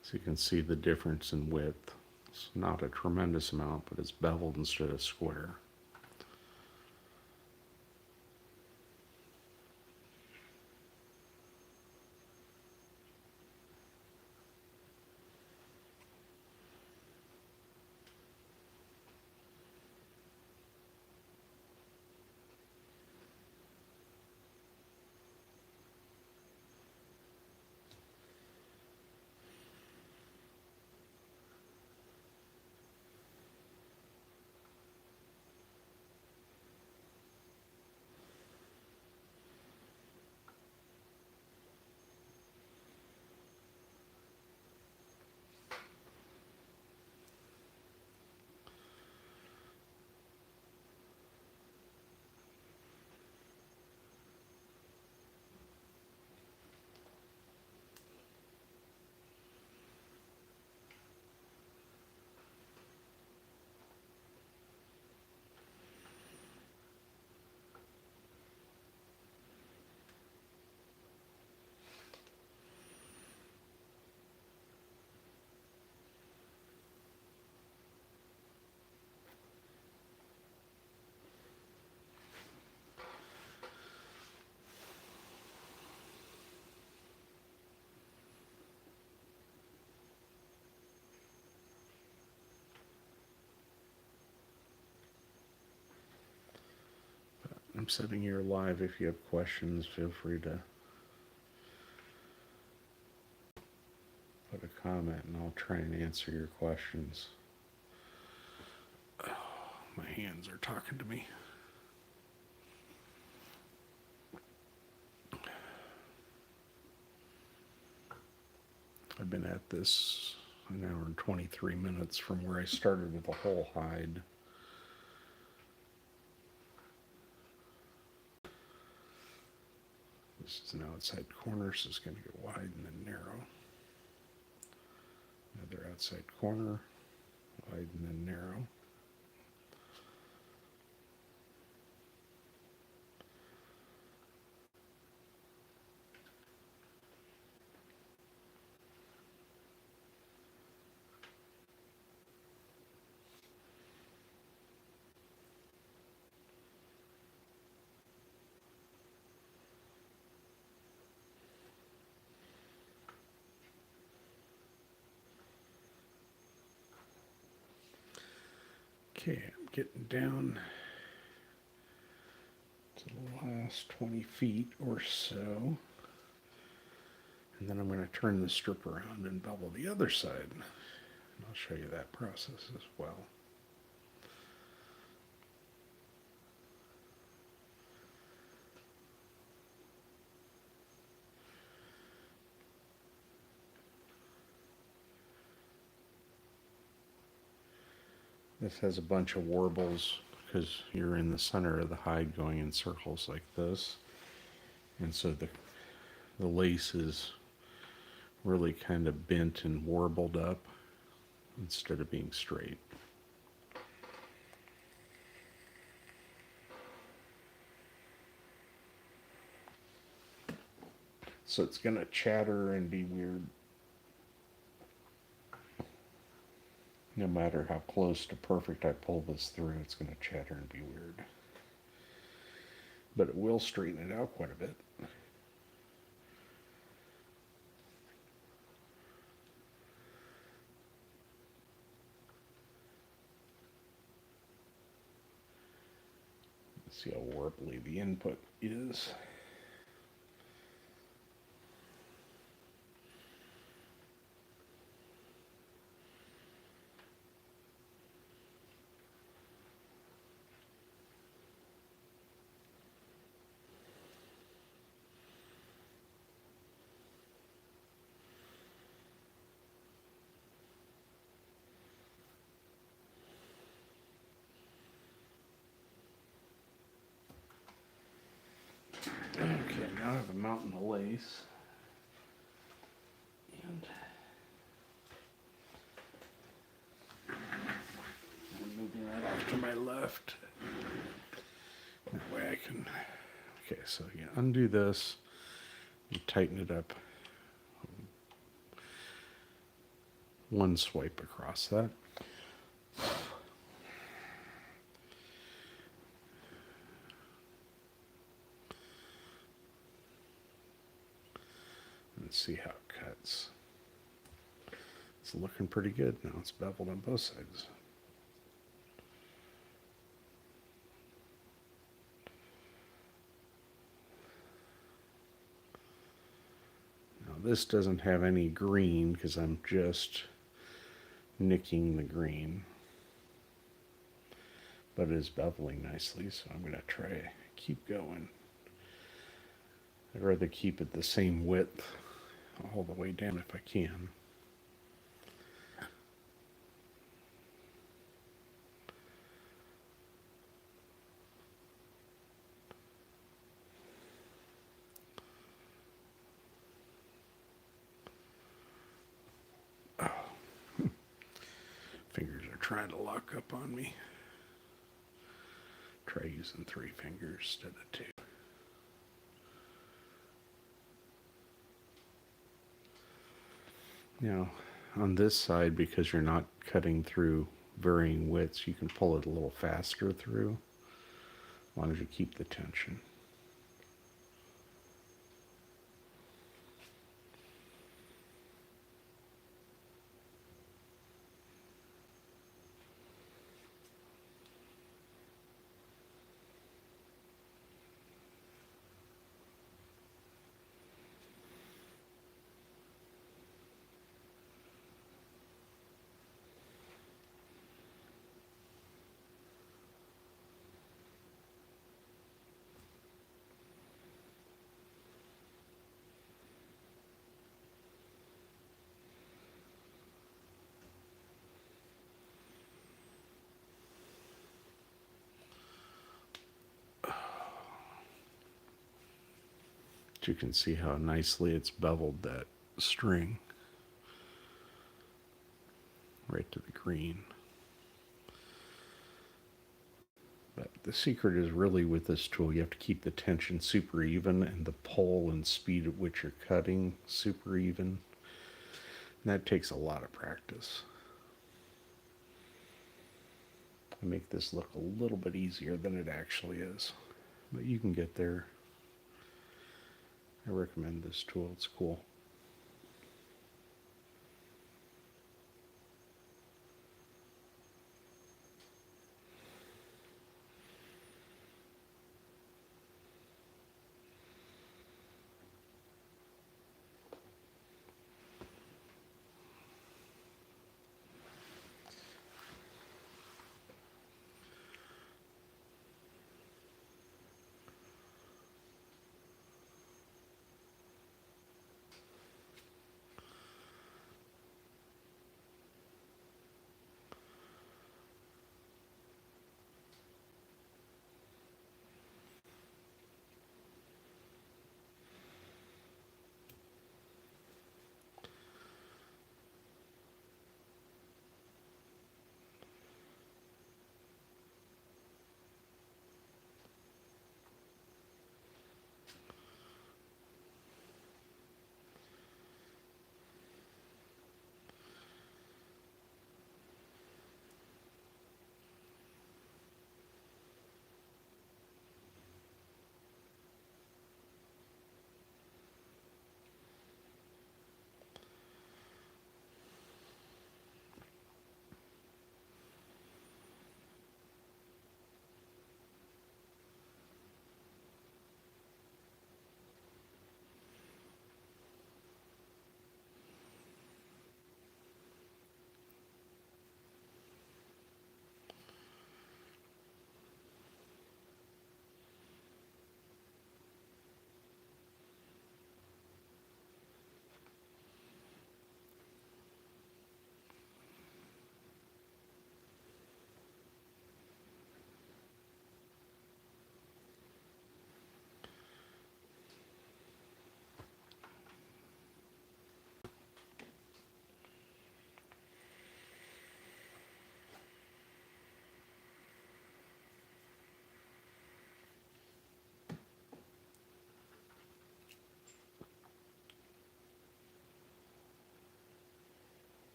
So you can see the difference in width. It's not a tremendous amount, but it's beveled instead of square. I'm sitting here live. If you have questions, feel free to put a comment and I'll try and answer your questions. Oh, my hands are talking to me. I've been at this an hour and 23 minutes from where I started with a whole hide. This is an outside corner, so it's going to get wide and then narrow. Another outside corner, wide and then narrow. Okay, I'm getting down to the last 20 feet or so. And then I'm going to turn the strip around and bevel the other side. And I'll show you that process as well. This has a bunch of warbles because you're in the center of the hide going in circles like this. And so the lace is really kind of bent and warbled up instead of being straight. So it's going to chatter and be weird. No matter how close to perfect I pull this through, it's going to chatter and be weird. But it will straighten it out quite a bit. See how warbly the input is. Okay, now I have a mountain of lace. And I'm moving that off to my left. That way I can, okay, so you undo this, you tighten it up. One swipe across that. And see how it cuts. It's looking pretty good now. It's beveled on both sides. Now this doesn't have any green because I'm just nicking the green. But it is beveling nicely, so I'm going to try keep going. I'd rather keep it the same width all the way down if I can. Fingers are trying to lock up on me. Try using 3 fingers instead of 2. Now, on this side, because you're not cutting through varying widths, you can pull it a little faster through, as long as you keep the tension. You can see how nicely it's beveled that string right to the green. But the secret is really with this tool, you have to keep the tension super even and the pull and speed at which you're cutting super even. And that takes a lot of practice. I make this look a little bit easier than it actually is, but you can get there. I recommend this tool, it's cool.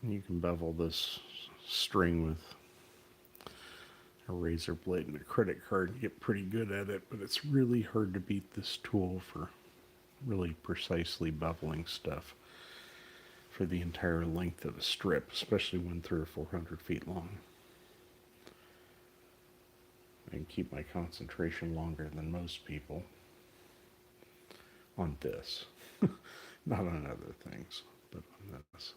You can bevel this string with a razor blade and a credit card and get pretty good at it, but it's really hard to beat this tool for really precisely beveling stuff for the entire length of a strip, especially when 300 or 400 feet long. I can keep my concentration longer than most people on this. Not on other things, but on this.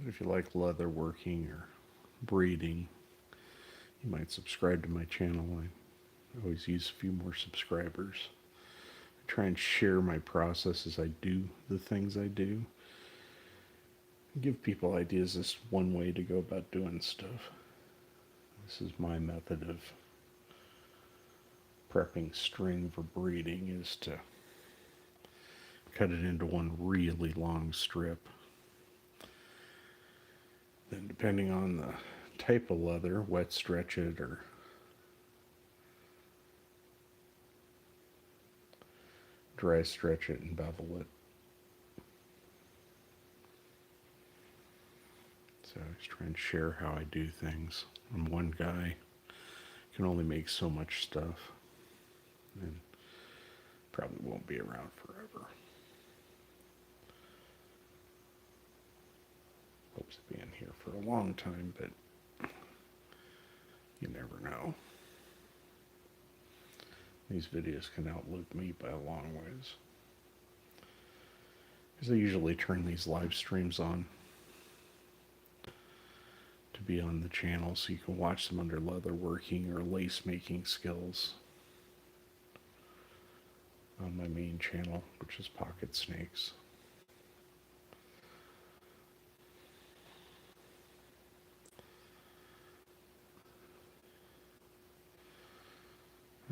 But if you like leatherworking or braiding, you might subscribe to my channel. I always use a few more subscribers. I try and share my process as I do the things I do. Give people ideas as one way to go about doing stuff. This is my method of prepping string for braiding, is to cut it into one really long strip. Then depending on the type of leather, wet stretch it or dry stretch it and bevel it. So I just try and share how I do things. I'm one guy, can only make so much stuff, and probably won't be around forever. Hopes to be in here for a long time, but you never know. These videos can outlive me by a long ways, because I usually turn these live streams on to be on the channel so you can watch them under leatherworking or lace making skills on my main channel, which is Pocket Snakes.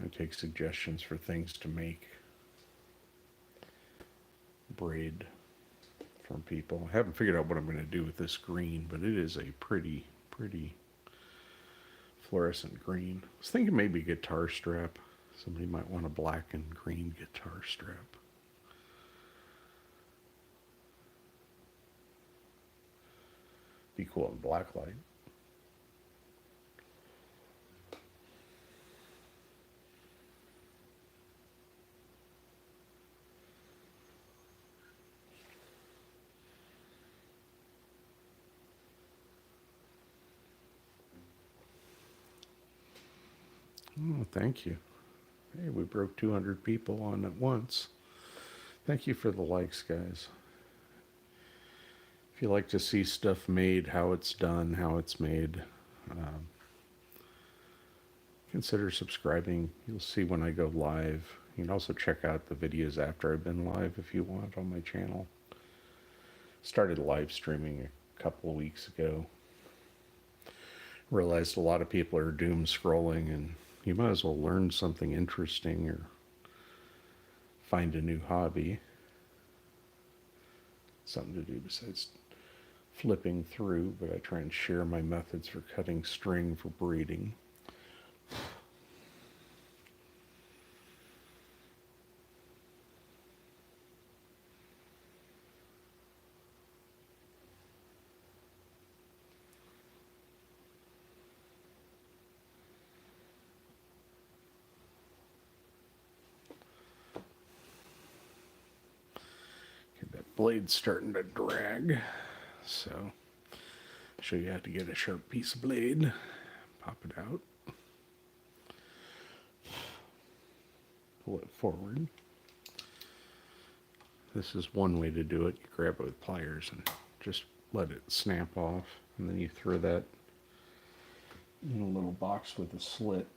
I take suggestions for things to make, braid from people. I haven't figured out what I'm going to do with this green, but it is a pretty fluorescent green. I was thinking maybe guitar strap. Somebody might want a black and green guitar strap. Be cool in black light. Oh, thank you. Hey, we broke 200 people on at once. Thank you for the likes, guys. If you like to see stuff made, how it's done, how it's made, consider subscribing. You'll see when I go live. You can also check out the videos after I've been live if you want on my channel. Started live streaming a couple of weeks ago. Realized a lot of people are doom scrolling, and you might as well learn something interesting or find a new hobby. Something to do besides flipping through, but I try and share my methods for cutting string for braiding. blade's starting to drag. So, show you how to get a sharp piece of blade. Pop it out. Pull it forward. This is one way to do it. You grab it with pliers and just let it snap off. And then you throw that in a little box with a slit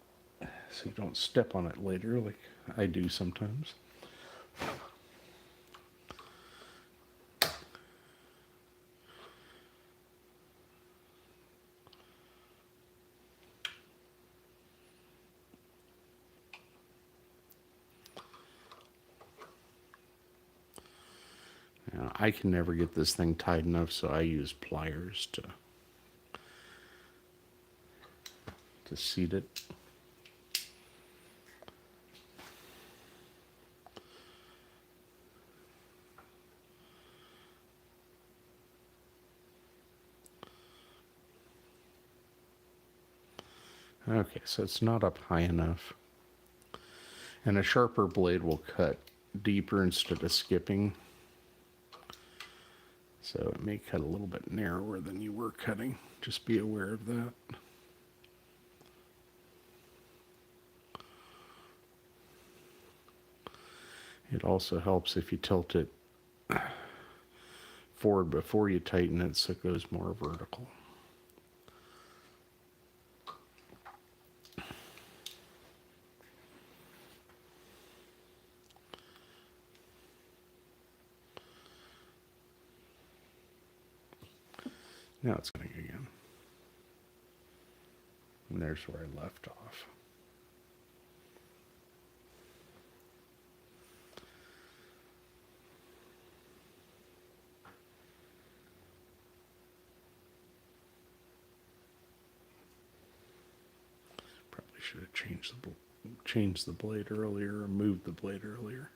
so you don't step on it later like I do sometimes. Now, I can never get this thing tight enough, so I use pliers to seat it. Okay, so it's not up high enough. And a sharper blade will cut deeper instead of skipping. So it may cut a little bit narrower than you were cutting. Just be aware of that. It also helps if you tilt it forward before you tighten it so it goes more vertical. Now it's cutting again. And there's where I left off. Probably should have changed the blade earlier or moved the blade earlier.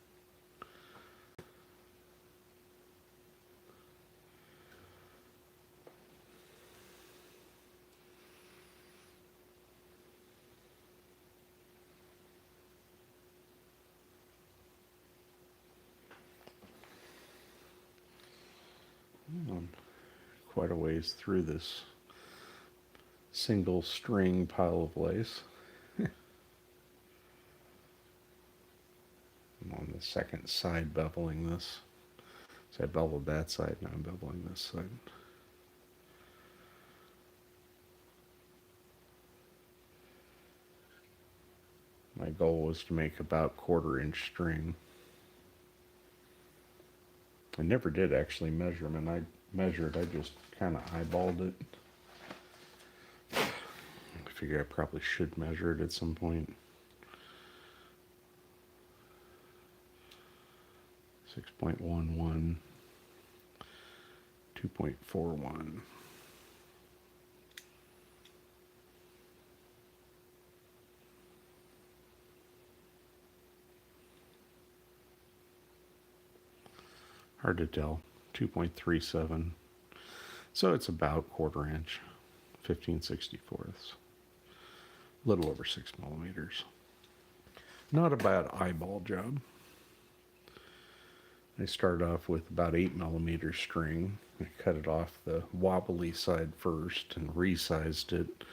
Quite a ways through this single string pile of lace. I'm on the second side beveling this. So I beveled that side, now I'm beveling this side. My goal was to make about 1/4 inch string. I never did actually measure them, and I measured, I just kind of eyeballed it. I figure I probably should measure it at some point. 6.11, 2.41. Hard to tell. 2.37. So it's about 1/4 inch, 15/64. A little over 6 millimeters. Not a bad eyeball job. I started off with about 8 millimeter string. I cut it off the wobbly side first and resized it,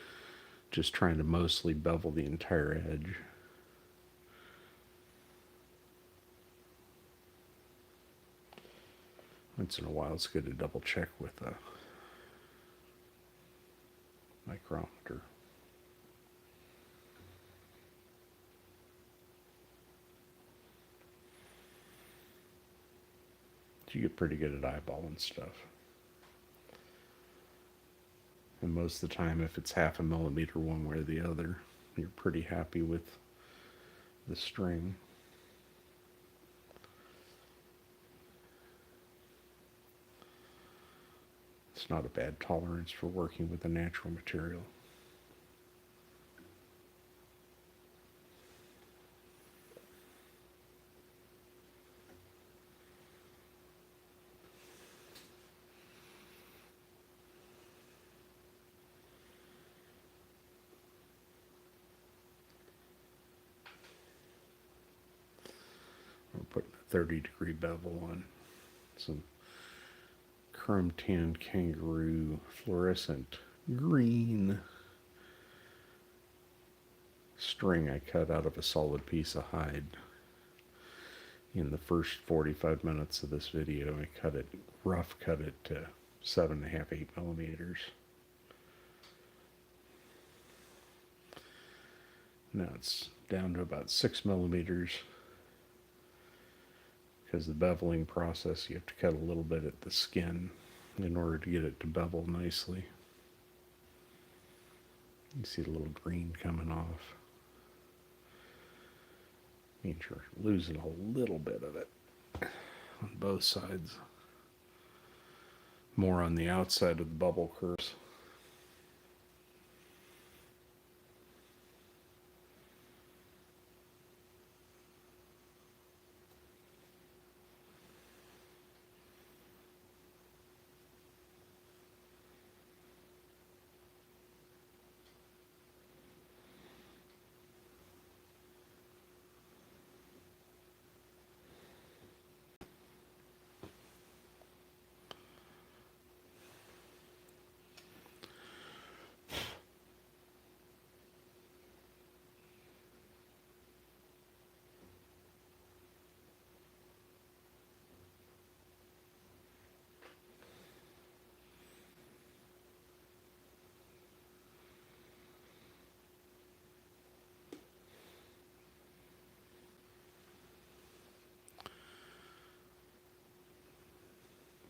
just trying to mostly bevel the entire edge. Once in a while, it's good to double check with a micrometer. You get pretty good at eyeballing stuff. And most of the time, if it's 1/2 millimeter one way or the other, you're pretty happy with the string. It's not a bad tolerance for working with a natural material. We're putting a 30-degree bevel on some chrome tanned kangaroo fluorescent green string I cut out of a solid piece of hide. In the first 45 minutes of this video, I rough cut it to 7.5, 8 millimeters. Now it's down to about 6 millimeters. Because the beveling process, you have to cut a little bit at the skin in order to get it to bevel nicely. You see the little green coming off. Means you're losing a little bit of it on both sides. More on the outside of the bubble curves.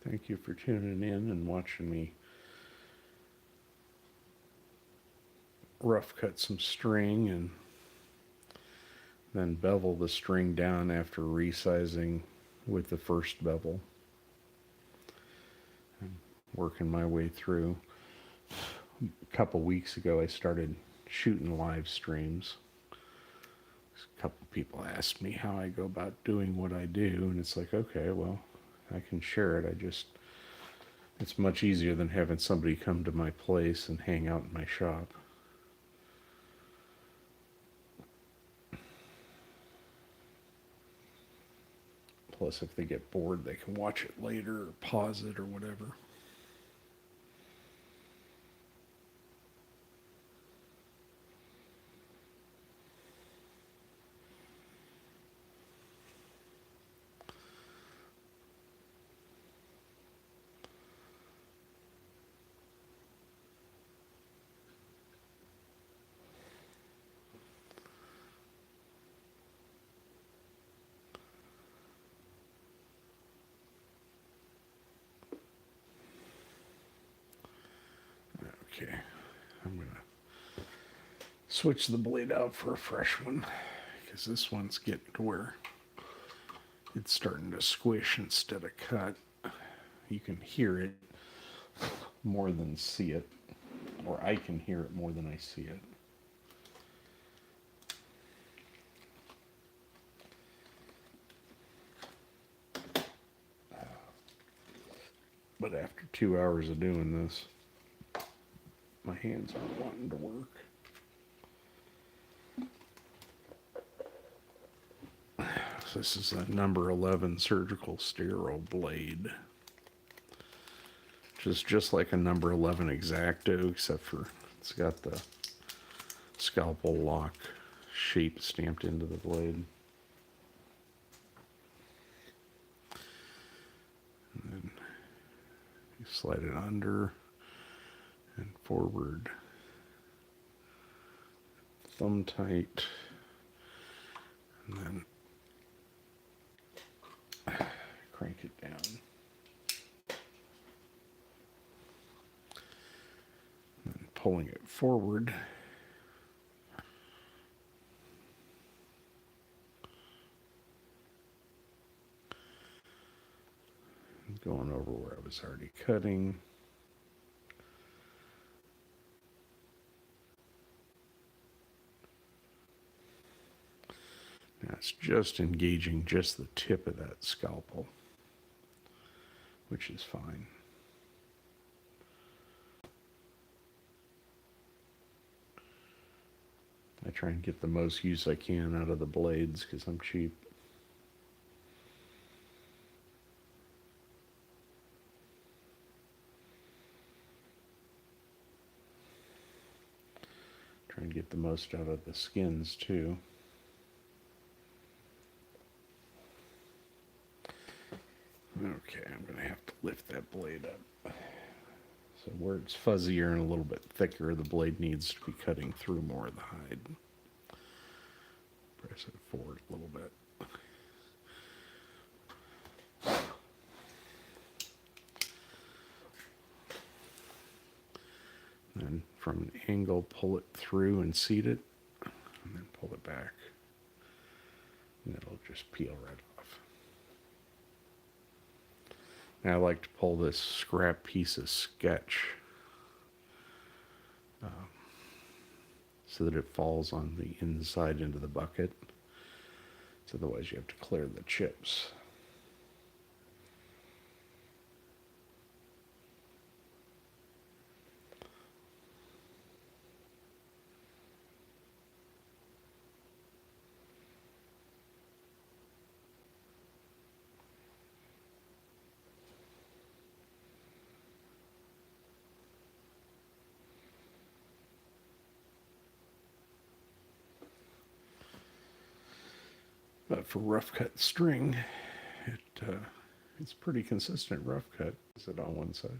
Thank you for tuning in and watching me rough cut some string and then bevel the string down after resizing with the first bevel. I'm working my way through. A couple weeks ago I started shooting live streams. A couple people asked me how I go about doing what I do, and it's like, okay, well, I can share it. It's much easier than having somebody come to my place and hang out in my shop. Plus, if they get bored, they can watch it later or pause it or whatever. Okay, I'm going to switch the blade out for a fresh one because this one's getting to where it's starting to squish instead of cut. You can hear it more than see it, or I can hear it more than I see it. But after 2 hours of doing this, my hands are wanting to work. So this is a number 11 surgical sterile blade, which is just like a number 11 X-Acto, except for it's got the scalpel lock shape stamped into the blade. And then you slide it under and forward, thumb tight, and then crank it down. And then pulling it forward, and going over where I was already cutting. Now it's just engaging just the tip of that scalpel, which is fine. I try and get the most use I can out of the blades because I'm cheap. Try and get the most out of the skins too. Okay, I'm going to have to lift that blade up. So where it's fuzzier and a little bit thicker, the blade needs to be cutting through more of the hide. Press it forward a little bit. Then from an angle, pull it through and seat it, and then pull it back. And it'll just peel right off. Now I like to pull this scrap piece of sketch so that it falls on the inside into the bucket. So otherwise you have to clear the chips. But for rough cut string, it's pretty consistent rough cut. Is it on one side?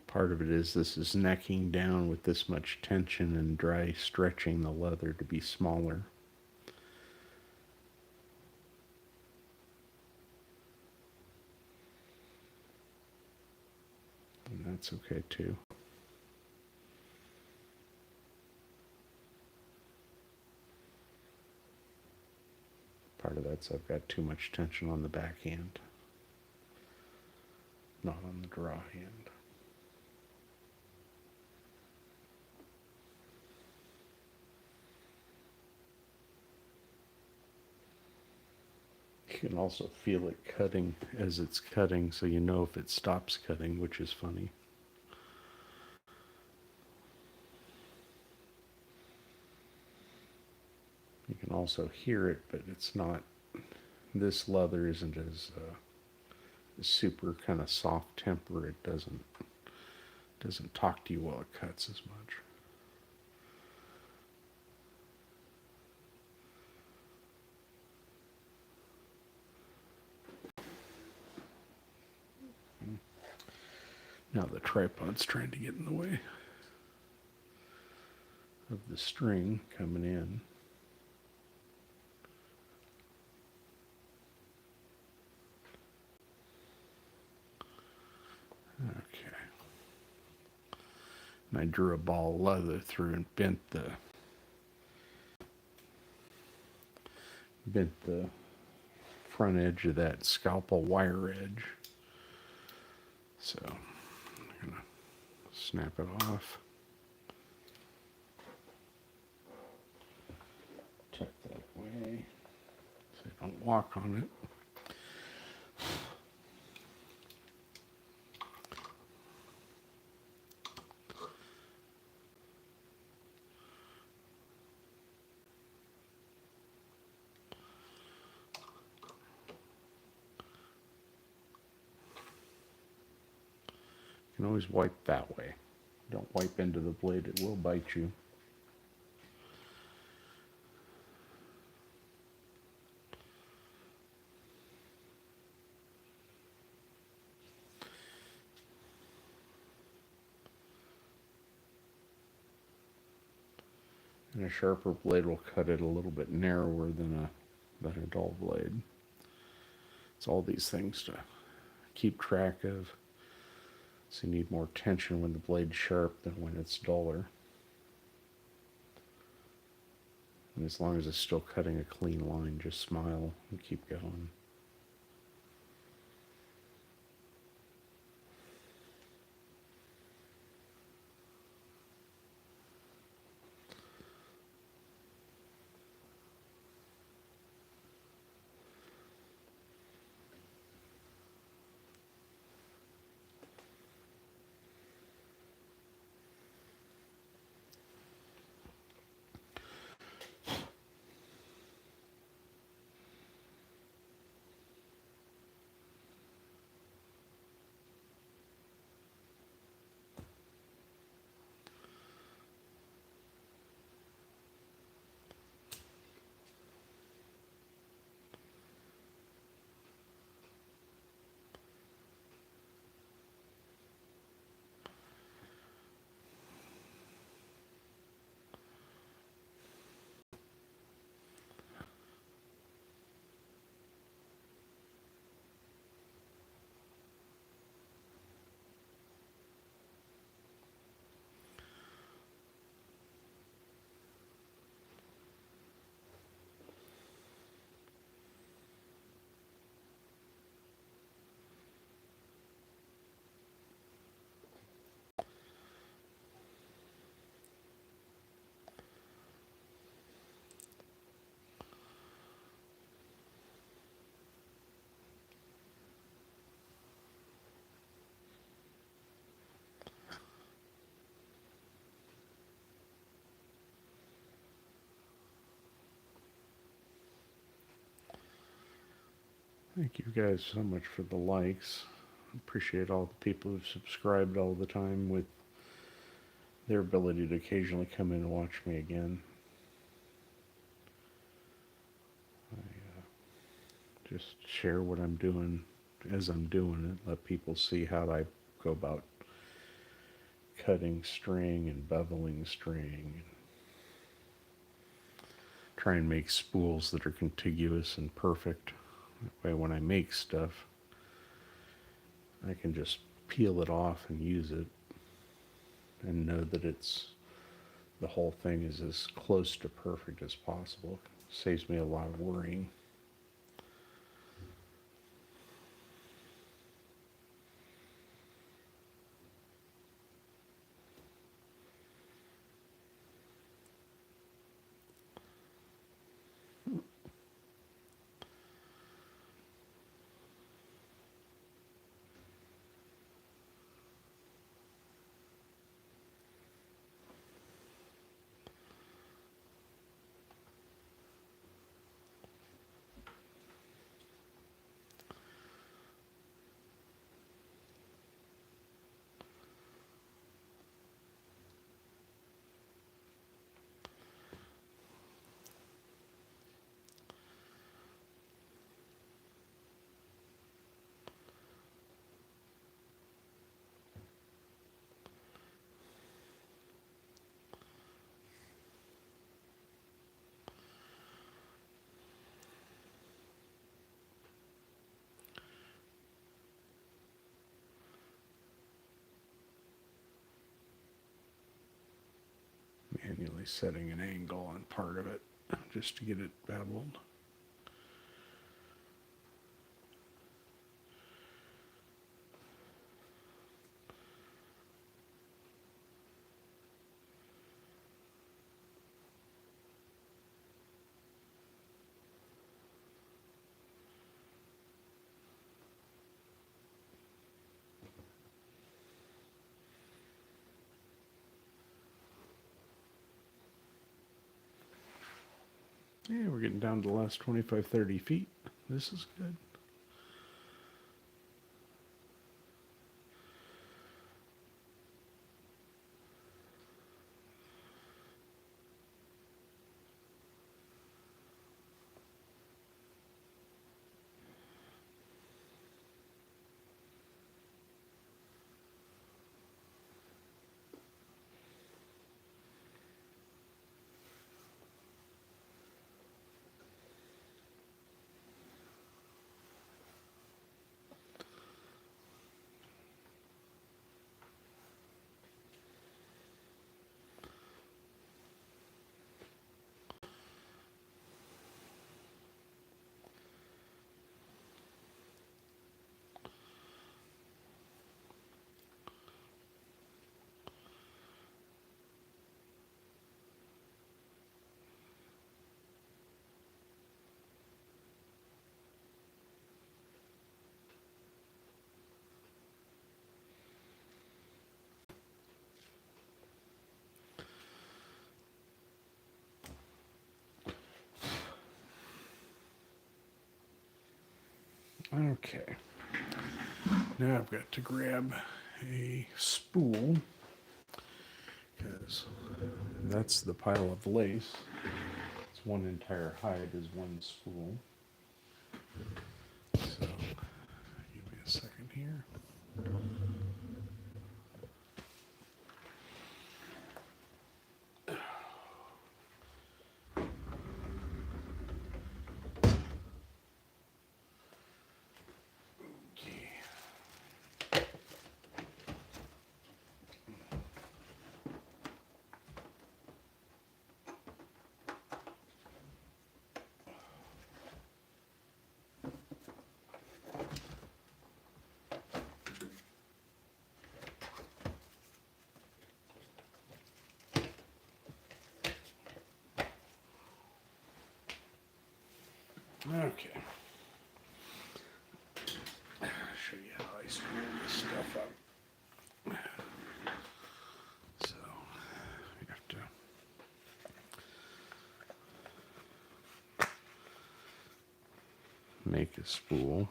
Part of it is this is necking down with this much tension and dry stretching the leather to be smaller. And that's okay too. Part of that's I've got too much tension on the backhand, not on the draw hand. You can also feel it cutting as it's cutting, so you know if it stops cutting, which is funny. You can also hear it, but it's not, this leather isn't as super kind of soft temper. It doesn't talk to you while it cuts as much. Now the tripod's trying to get in the way of the string coming in. Okay. And I drew a ball of leather through and bent the front edge of that scalpel wire edge. So I'm gonna snap it off. Tuck that away so I don't walk on it. You can always wipe that way. Don't wipe into the blade, it will bite you. And a sharper blade will cut it a little bit narrower than a dull blade. It's all these things to keep track of. So you need more tension when the blade's sharp than when it's duller. And as long as it's still cutting a clean line, just smile and keep going. Thank you guys so much for the likes. Appreciate all the people who've subscribed all the time with their ability to occasionally come in and watch me again. I just share what I'm doing as I'm doing it. Let people see how I go about cutting string and beveling string. And try and make spools that are contiguous and perfect. That way when I make stuff, I can just peel it off and use it and know that the whole thing is as close to perfect as possible. Saves me a lot of worrying. Manually setting an angle on part of it just to get it beveled. Yeah, we're getting down to the last 25, 30 feet. This is good. Okay. Now I've got to grab a spool, because that's the pile of lace. It's one entire hide is one spool. So, give me a second here. Okay. I'll show you how I spool this stuff up. So, you have to make a spool.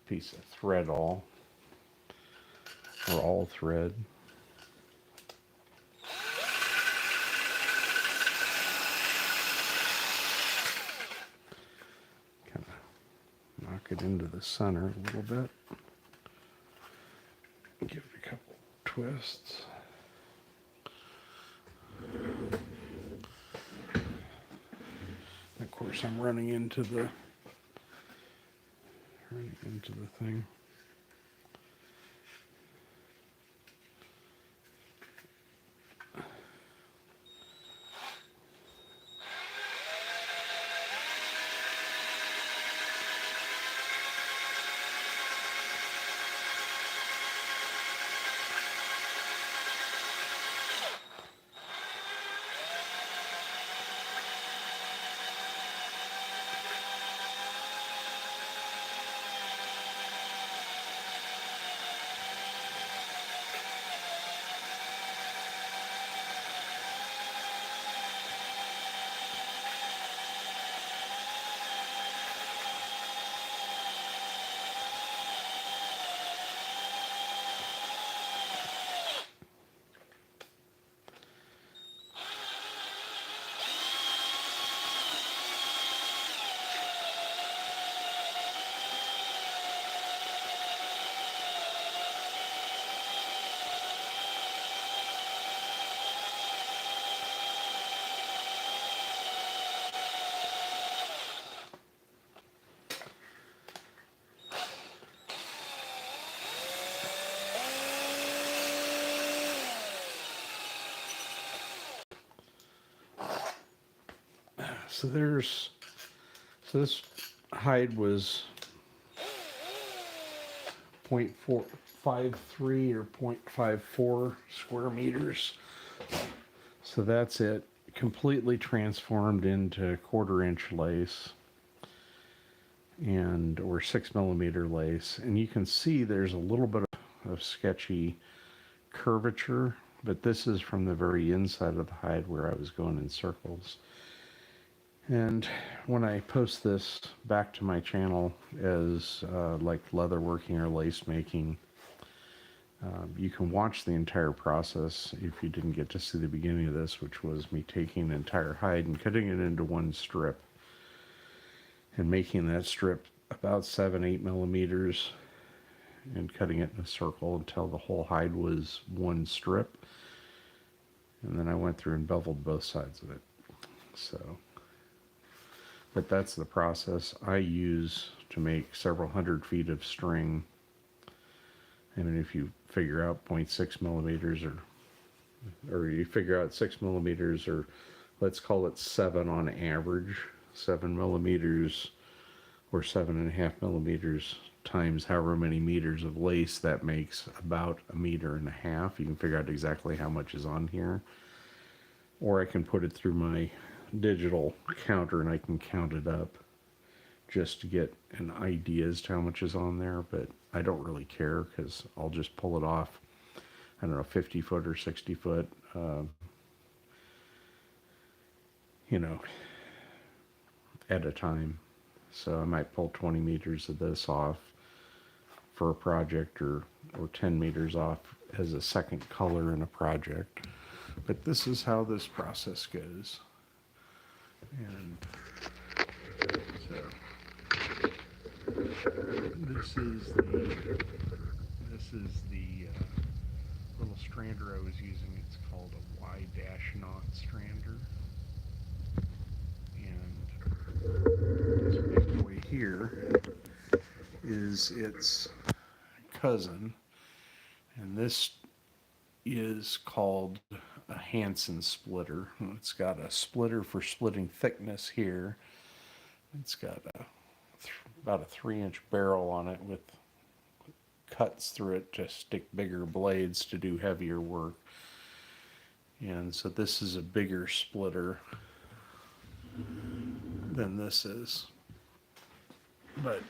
Piece of thread all, or all thread. Kind of knock it into the center a little bit. Give it a couple twists. Of course, I'm running into the thing. So this hide was 0.453 or 0.54 square meters. So that's it, completely transformed into 1/4 inch lace or 6 millimeter lace. And you can see there's a little bit of sketchy curvature, but this is from the very inside of the hide where I was going in circles. And when I post this back to my channel as like leatherworking or lace making, you can watch the entire process if you didn't get to see the beginning of this, which was me taking an entire hide and cutting it into one strip and making that strip about 7-8 millimeters and cutting it in a circle until the whole hide was one strip. And then I went through and beveled both sides of it. So, but that's the process I use to make several hundred feet of string. I mean, if you figure out 0.6 millimeters or you figure out 6 millimeters, or let's call it 7 on average, 7 millimeters or 7.5 millimeters times however many meters of lace, that makes about 1.5 meters. You can figure out exactly how much is on here. Or I can put it through my digital counter and I can count it up. just to get an idea as to how much is on there, but I don't really care because I'll just pull it off, I don't know, 50 foot or 60 foot, you know, at a time. So I might pull 20 meters of this off for a project, or 10 meters off as a second color in a project. But this is how this process goes. And so this is the little strander I was using. It's called a Y-knot strander. And this big boy here is its cousin, and this is called a Hansen splitter. It's got a splitter for splitting thickness here. It's got about a 3-inch barrel on it with cuts through it to stick bigger blades to do heavier work. And so this is a bigger splitter than this is. But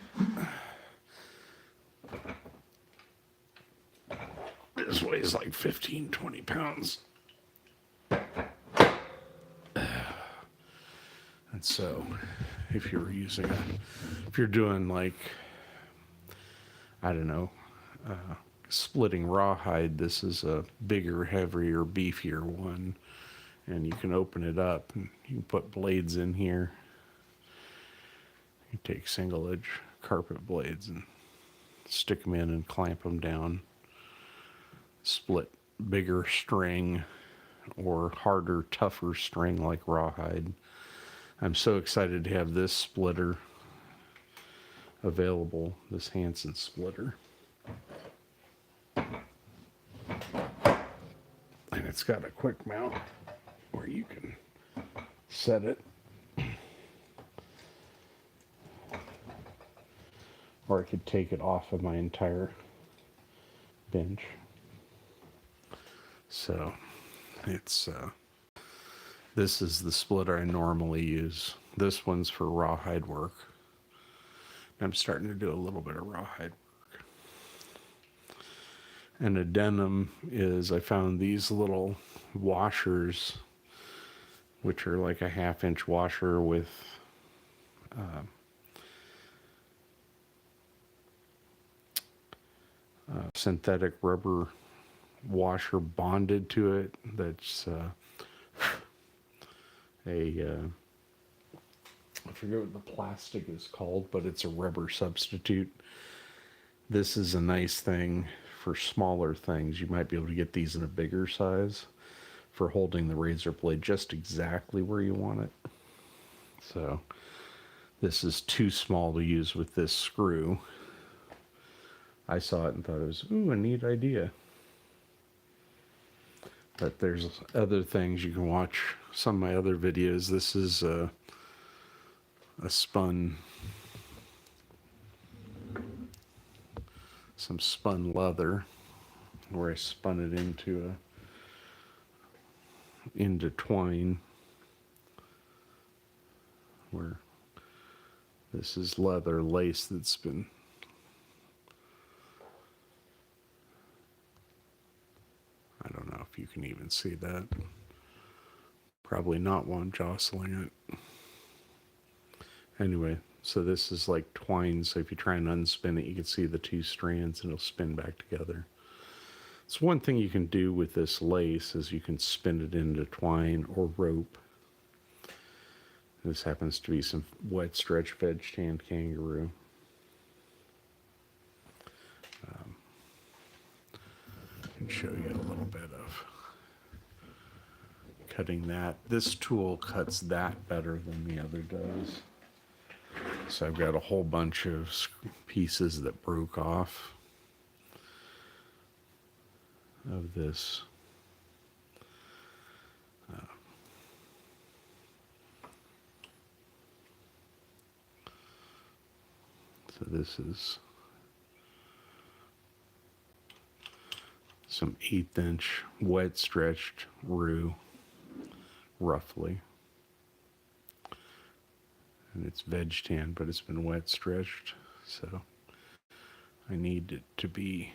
this weighs like 15, 20 pounds. And so if you're if you're doing like, I don't know, splitting rawhide, this is a bigger, heavier, beefier one. And you can open it up and you can put blades in here. You take single edge carpet blades and stick them in and clamp them down. Split bigger string or harder, tougher string like rawhide. I'm so excited to have this splitter available, this Hansen splitter. And it's got a quick mount where you can set it. Or I could take it off of my entire bench. So it's this is the splitter I normally use. This one's for rawhide work. I'm starting to do a little bit of rawhide work. And addendum is, I found these little washers, which are like a 1/2-inch washer with synthetic rubber washer bonded to it. That's I forget what the plastic is called, but it's a rubber substitute. This is a nice thing for smaller things. You might be able to get these in a bigger size for holding the razor blade just exactly where you want it. So this is too small to use with this screw. I saw it and thought it was, ooh, a neat idea. But there's other things you can watch. Some of my other videos. This is a spun, some spun leather, where I spun it into twine. Where this is leather lace that's been, I don't know if you can even see that. Probably not one jostling it. Anyway, so this is like twine, so if you try and unspin it, you can see the two strands and it'll spin back together. So one thing you can do with this lace is you can spin it into twine or rope. This happens to be some wet stretch veg tanned kangaroo. I can show you a little bit of cutting that. This tool cuts that better than the other does. So I've got a whole bunch of pieces that broke off of this. So this is some 1/8-inch wet stretched rue, roughly. and it's veg tan, but it's been wet stretched, so I need it to be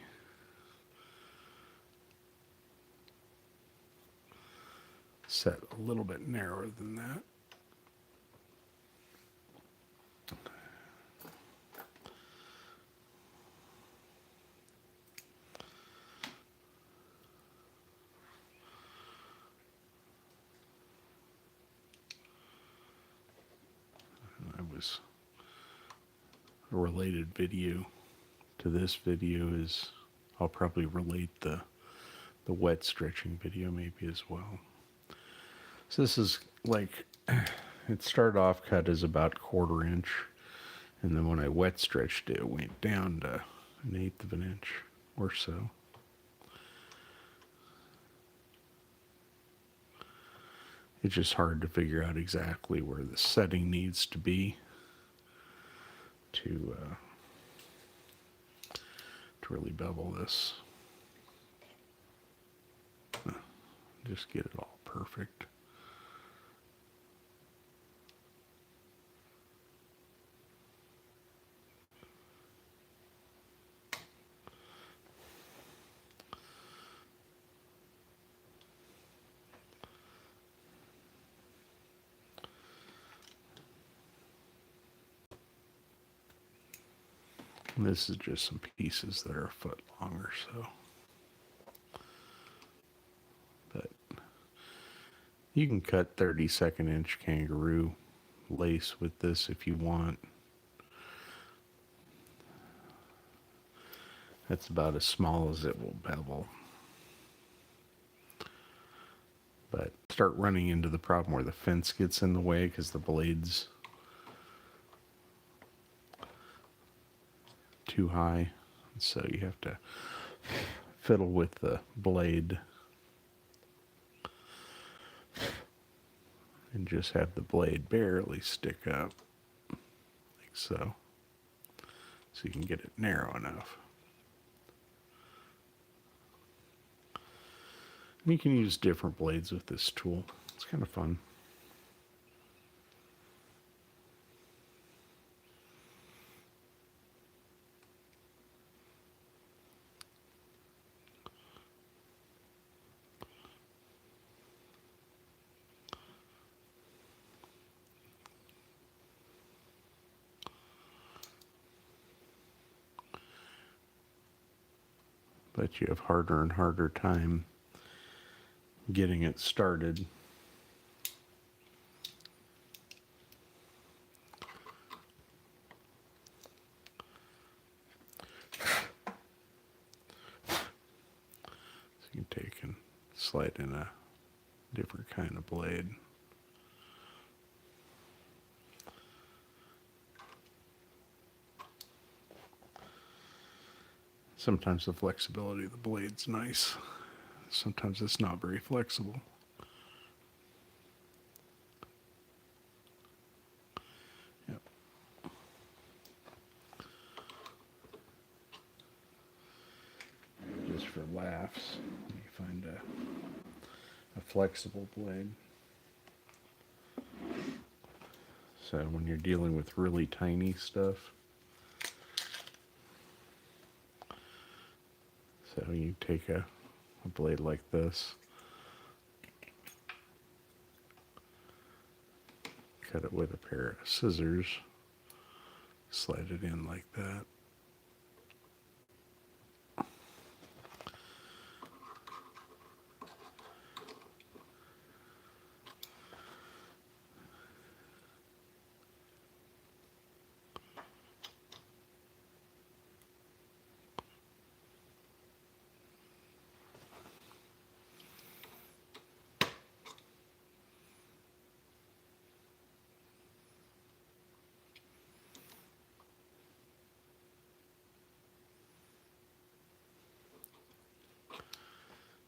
set a little bit narrower than that. A related video to this video is, I'll probably relate the wet stretching video maybe as well. So this is like, it started off cut as about 1/4 inch, and then when I wet stretched it, it went down to 1/8 of an inch or so. It's just hard to figure out exactly where the setting needs to be to really bevel this. Just get it all perfect. And this is just some pieces that are 1 foot long or so. But you can cut 32nd inch kangaroo lace with this if you want. That's about as small as it will bevel. But start running into the problem where the fence gets in the way because the blade's too high. So you have to fiddle with the blade and just have the blade barely stick up like so. So you can get it narrow enough. And you can use different blades with this tool. It's kind of fun. But you have harder and harder time getting it started. So you can take and slide in a different kind of blade. Sometimes the flexibility of the blade's nice. Sometimes it's not very flexible. Yep. Just for laughs, you find a flexible blade. So when you're dealing with really tiny stuff, so you take a blade like this, cut it with a pair of scissors, slide it in like that.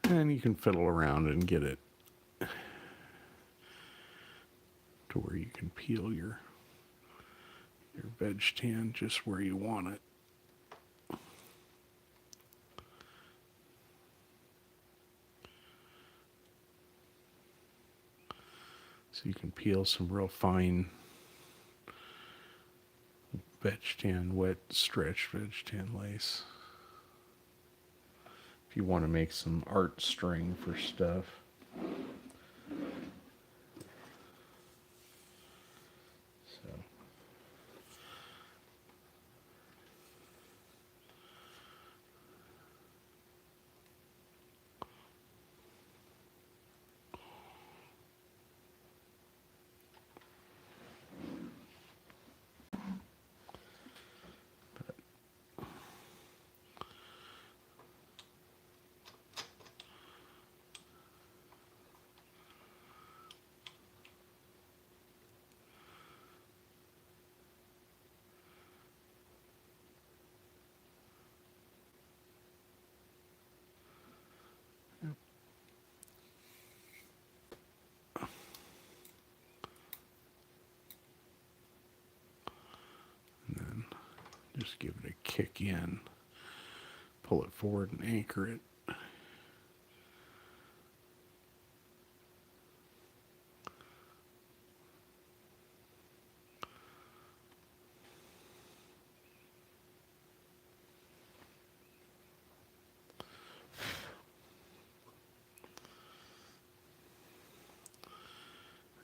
And you can fiddle around and get it to where you can peel your veg tan just where you want it. So you can peel some real fine veg tan, wet stretch veg tan lace. If you want to make some art string for stuff. So. Just give it a kick in, pull it forward and anchor it.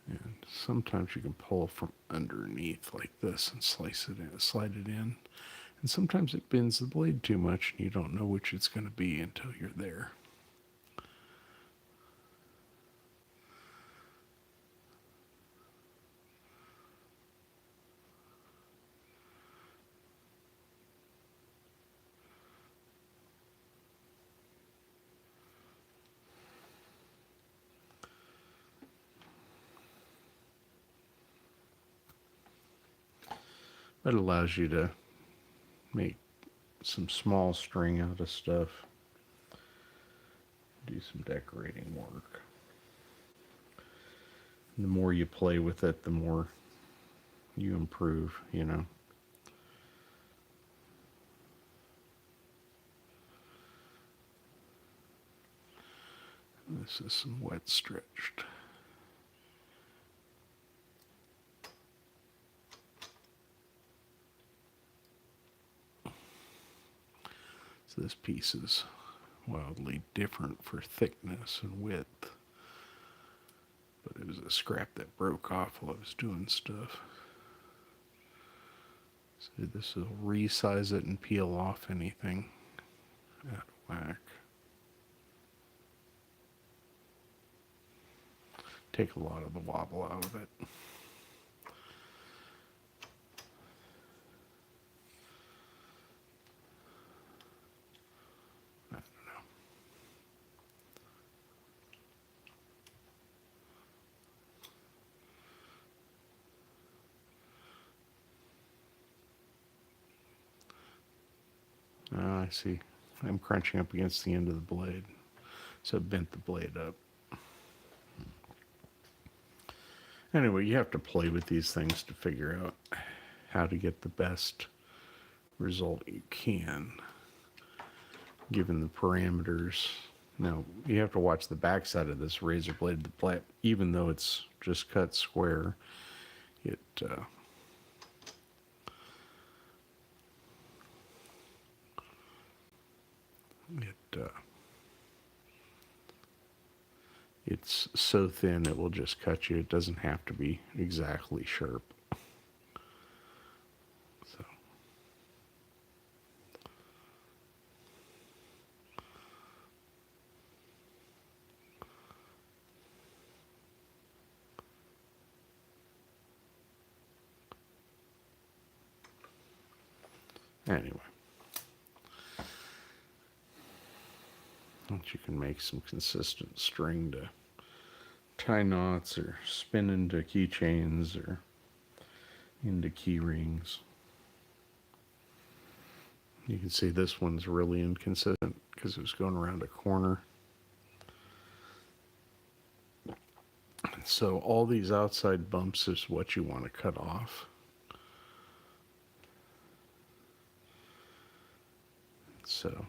And sometimes you can pull from underneath like this and slice it in, slide it in. And sometimes it bends the blade too much and you don't know which it's going to be until you're there. That allows you to make some small string out of stuff. Do some decorating work. And the more you play with it, the more you improve, you know. This is some wet stretched. So this piece is wildly different for thickness and width. But it was a scrap that broke off while I was doing stuff. So this will resize it and peel off anything out of whack. Take a lot of the wobble out of it. I see. I'm crunching up against the end of the blade, so it bent the blade up. Anyway, you have to play with these things to figure out how to get the best result you can, given the parameters. Now, you have to watch the backside of this razor blade. Even though it's just cut square, it's so thin it will just cut you. It doesn't have to be exactly sharp. So. Anyway. You can make some consistent string to tie knots or spin into keychains or into key rings. You can see this one's really inconsistent because it was going around a corner. So all these outside bumps is what you want to cut off. So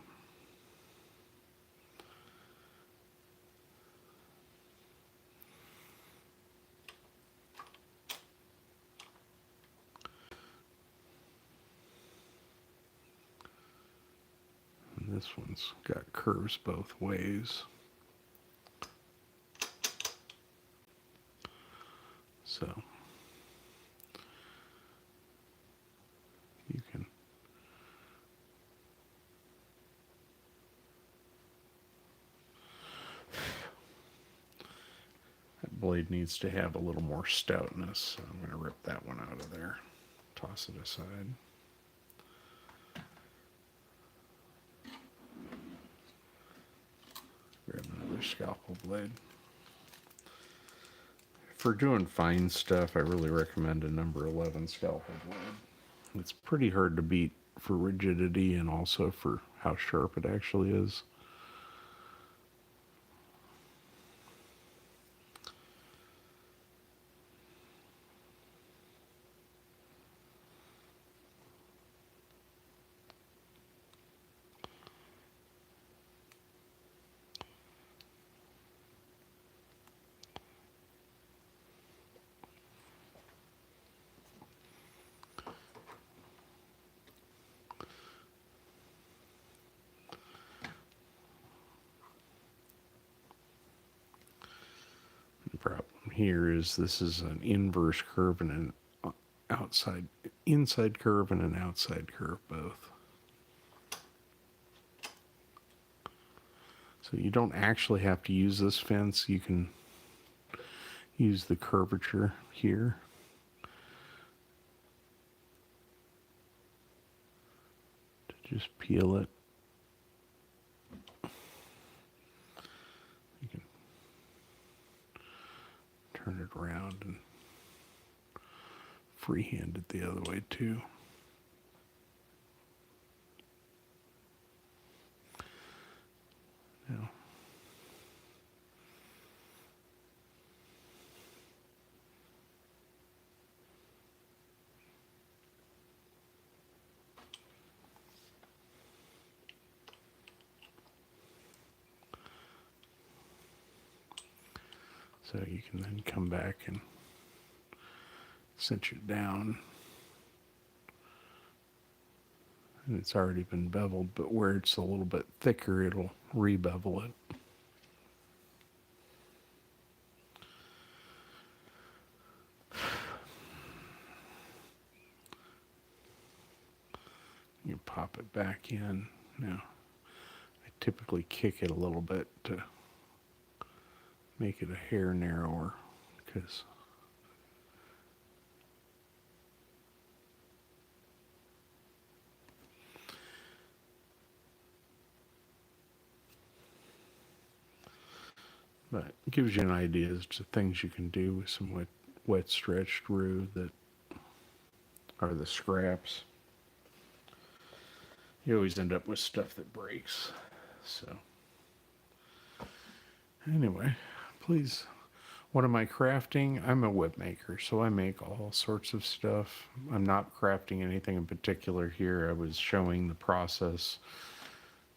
This one's got curves both ways. So you can that blade needs to have a little more stoutness, so I'm going to rip that one out of there, toss it aside. Grab another scalpel blade. For doing fine stuff, I really recommend a number 11 scalpel blade. It's pretty hard to beat for rigidity and also for how sharp it actually is. The problem here is this is an inverse curve and an inside curve and an outside curve both. So you don't actually have to use this fence. You can use the curvature here. To just peel it. You can turn it around and freehand it the other way too. Now, so you can then come back and cinch it down. And it's already been beveled, but where it's a little bit thicker, it'll re-bevel it. You pop it back in. Now, I typically kick it a little bit to make it a hair narrower, because but it gives you an idea as to things you can do with some wet stretched thru that are the scraps. You always end up with stuff that breaks. So anyway, please, what am I crafting? I'm a whip maker, so I make all sorts of stuff. I'm not crafting anything in particular here. I was showing the process.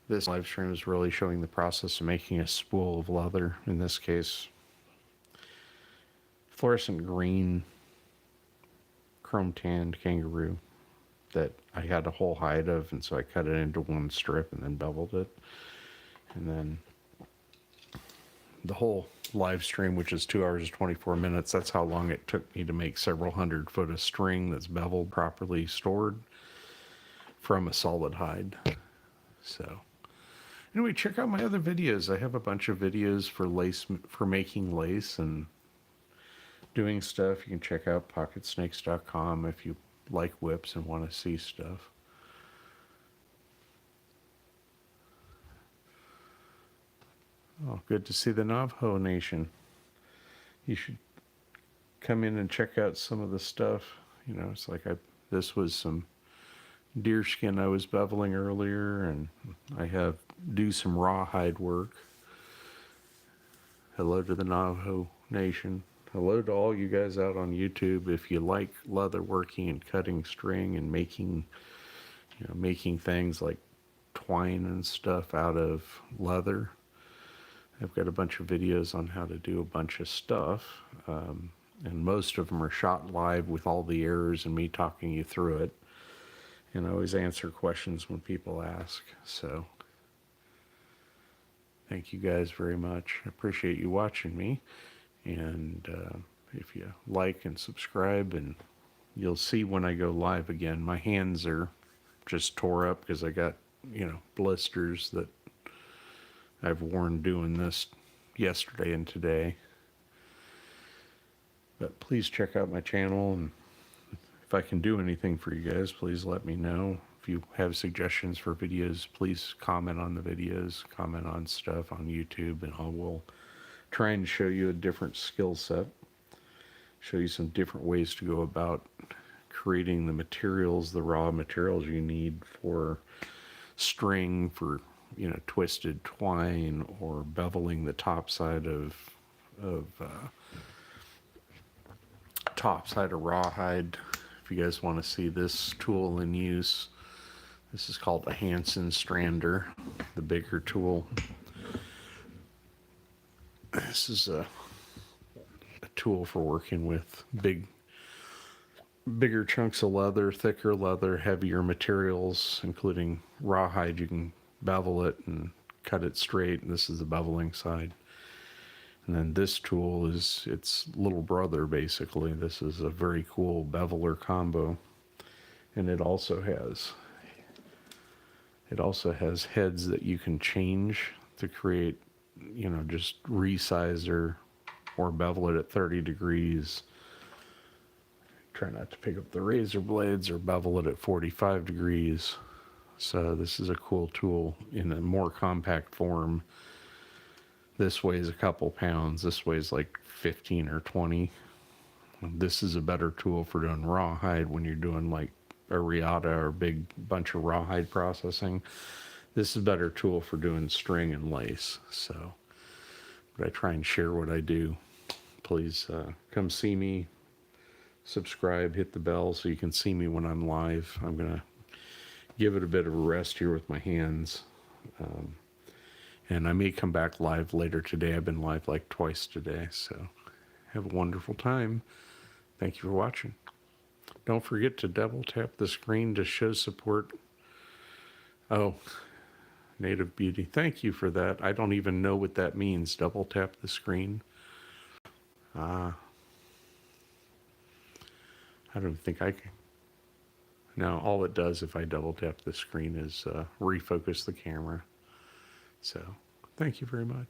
This live stream is really showing the process of making a spool of leather. In this case, fluorescent green, chrome tanned kangaroo that I had a whole hide of, and so I cut it into one strip and then beveled it. And then the whole live stream, which is 2 hours and 24 minutes, that's how long it took me to make several hundred foot of string that's beveled, properly stored from a solid hide. So anyway, check out my other videos. I have a bunch of videos for making lace and doing stuff. You can check out pocketsnakes.com if you like whips and want to see stuff. Oh, good to see the Navajo Nation. You should come in and check out some of the stuff. You know, it's like this was some deer skin I was beveling earlier, and I do some rawhide work. Hello to the Navajo Nation. Hello to all you guys out on YouTube. If you like leatherworking and cutting string and making things like twine and stuff out of leather, I've got a bunch of videos on how to do a bunch of stuff, and most of them are shot live with all the errors and me talking you through it. And I always answer questions when people ask. So Thank you guys very much. I appreciate you watching me. And if you like and subscribe, and you'll see when I go live again, my hands are just tore up because I got, blisters that I've worn doing this yesterday and today. But please check out my channel, and if I can do anything for you guys, please let me know. If you have suggestions for videos, please comment on the videos, comment on stuff on YouTube, and I will try and show you a different skill set, show you some different ways to go about creating the materials, the raw materials you need for string, for twisted twine, or beveling the top side of rawhide. If you guys want to see this tool in use, this is called a Hansen strander, the bigger tool. This is a tool for working with bigger chunks of leather, thicker leather, heavier materials, including rawhide. You can bevel it and cut it straight. And this is the beveling side. And then this tool is its little brother, basically. This is a very cool beveler combo. And it also has heads that you can change to create, just resize or bevel it at 30 degrees. Try not to pick up the razor blades, or bevel it at 45 degrees. So this is a cool tool in a more compact form. This weighs a couple pounds. This weighs like 15 or 20. This is a better tool for doing rawhide when you're doing like a riata or a big bunch of rawhide processing. This is a better tool for doing string and lace. So, but I try and share what I do. Please come see me, subscribe, hit the bell so you can see me when I'm live. I'm going to give it a bit of a rest here with my hands. And I may come back live later today. I've been live like twice today. So have a wonderful time. Thank you for watching. Don't forget to double tap the screen to show support. Oh, Native Beauty. Thank you for that. I don't even know what that means. Double tap the screen. I don't think I can. No, all it does if I double tap the screen is refocus the camera. So, thank you very much.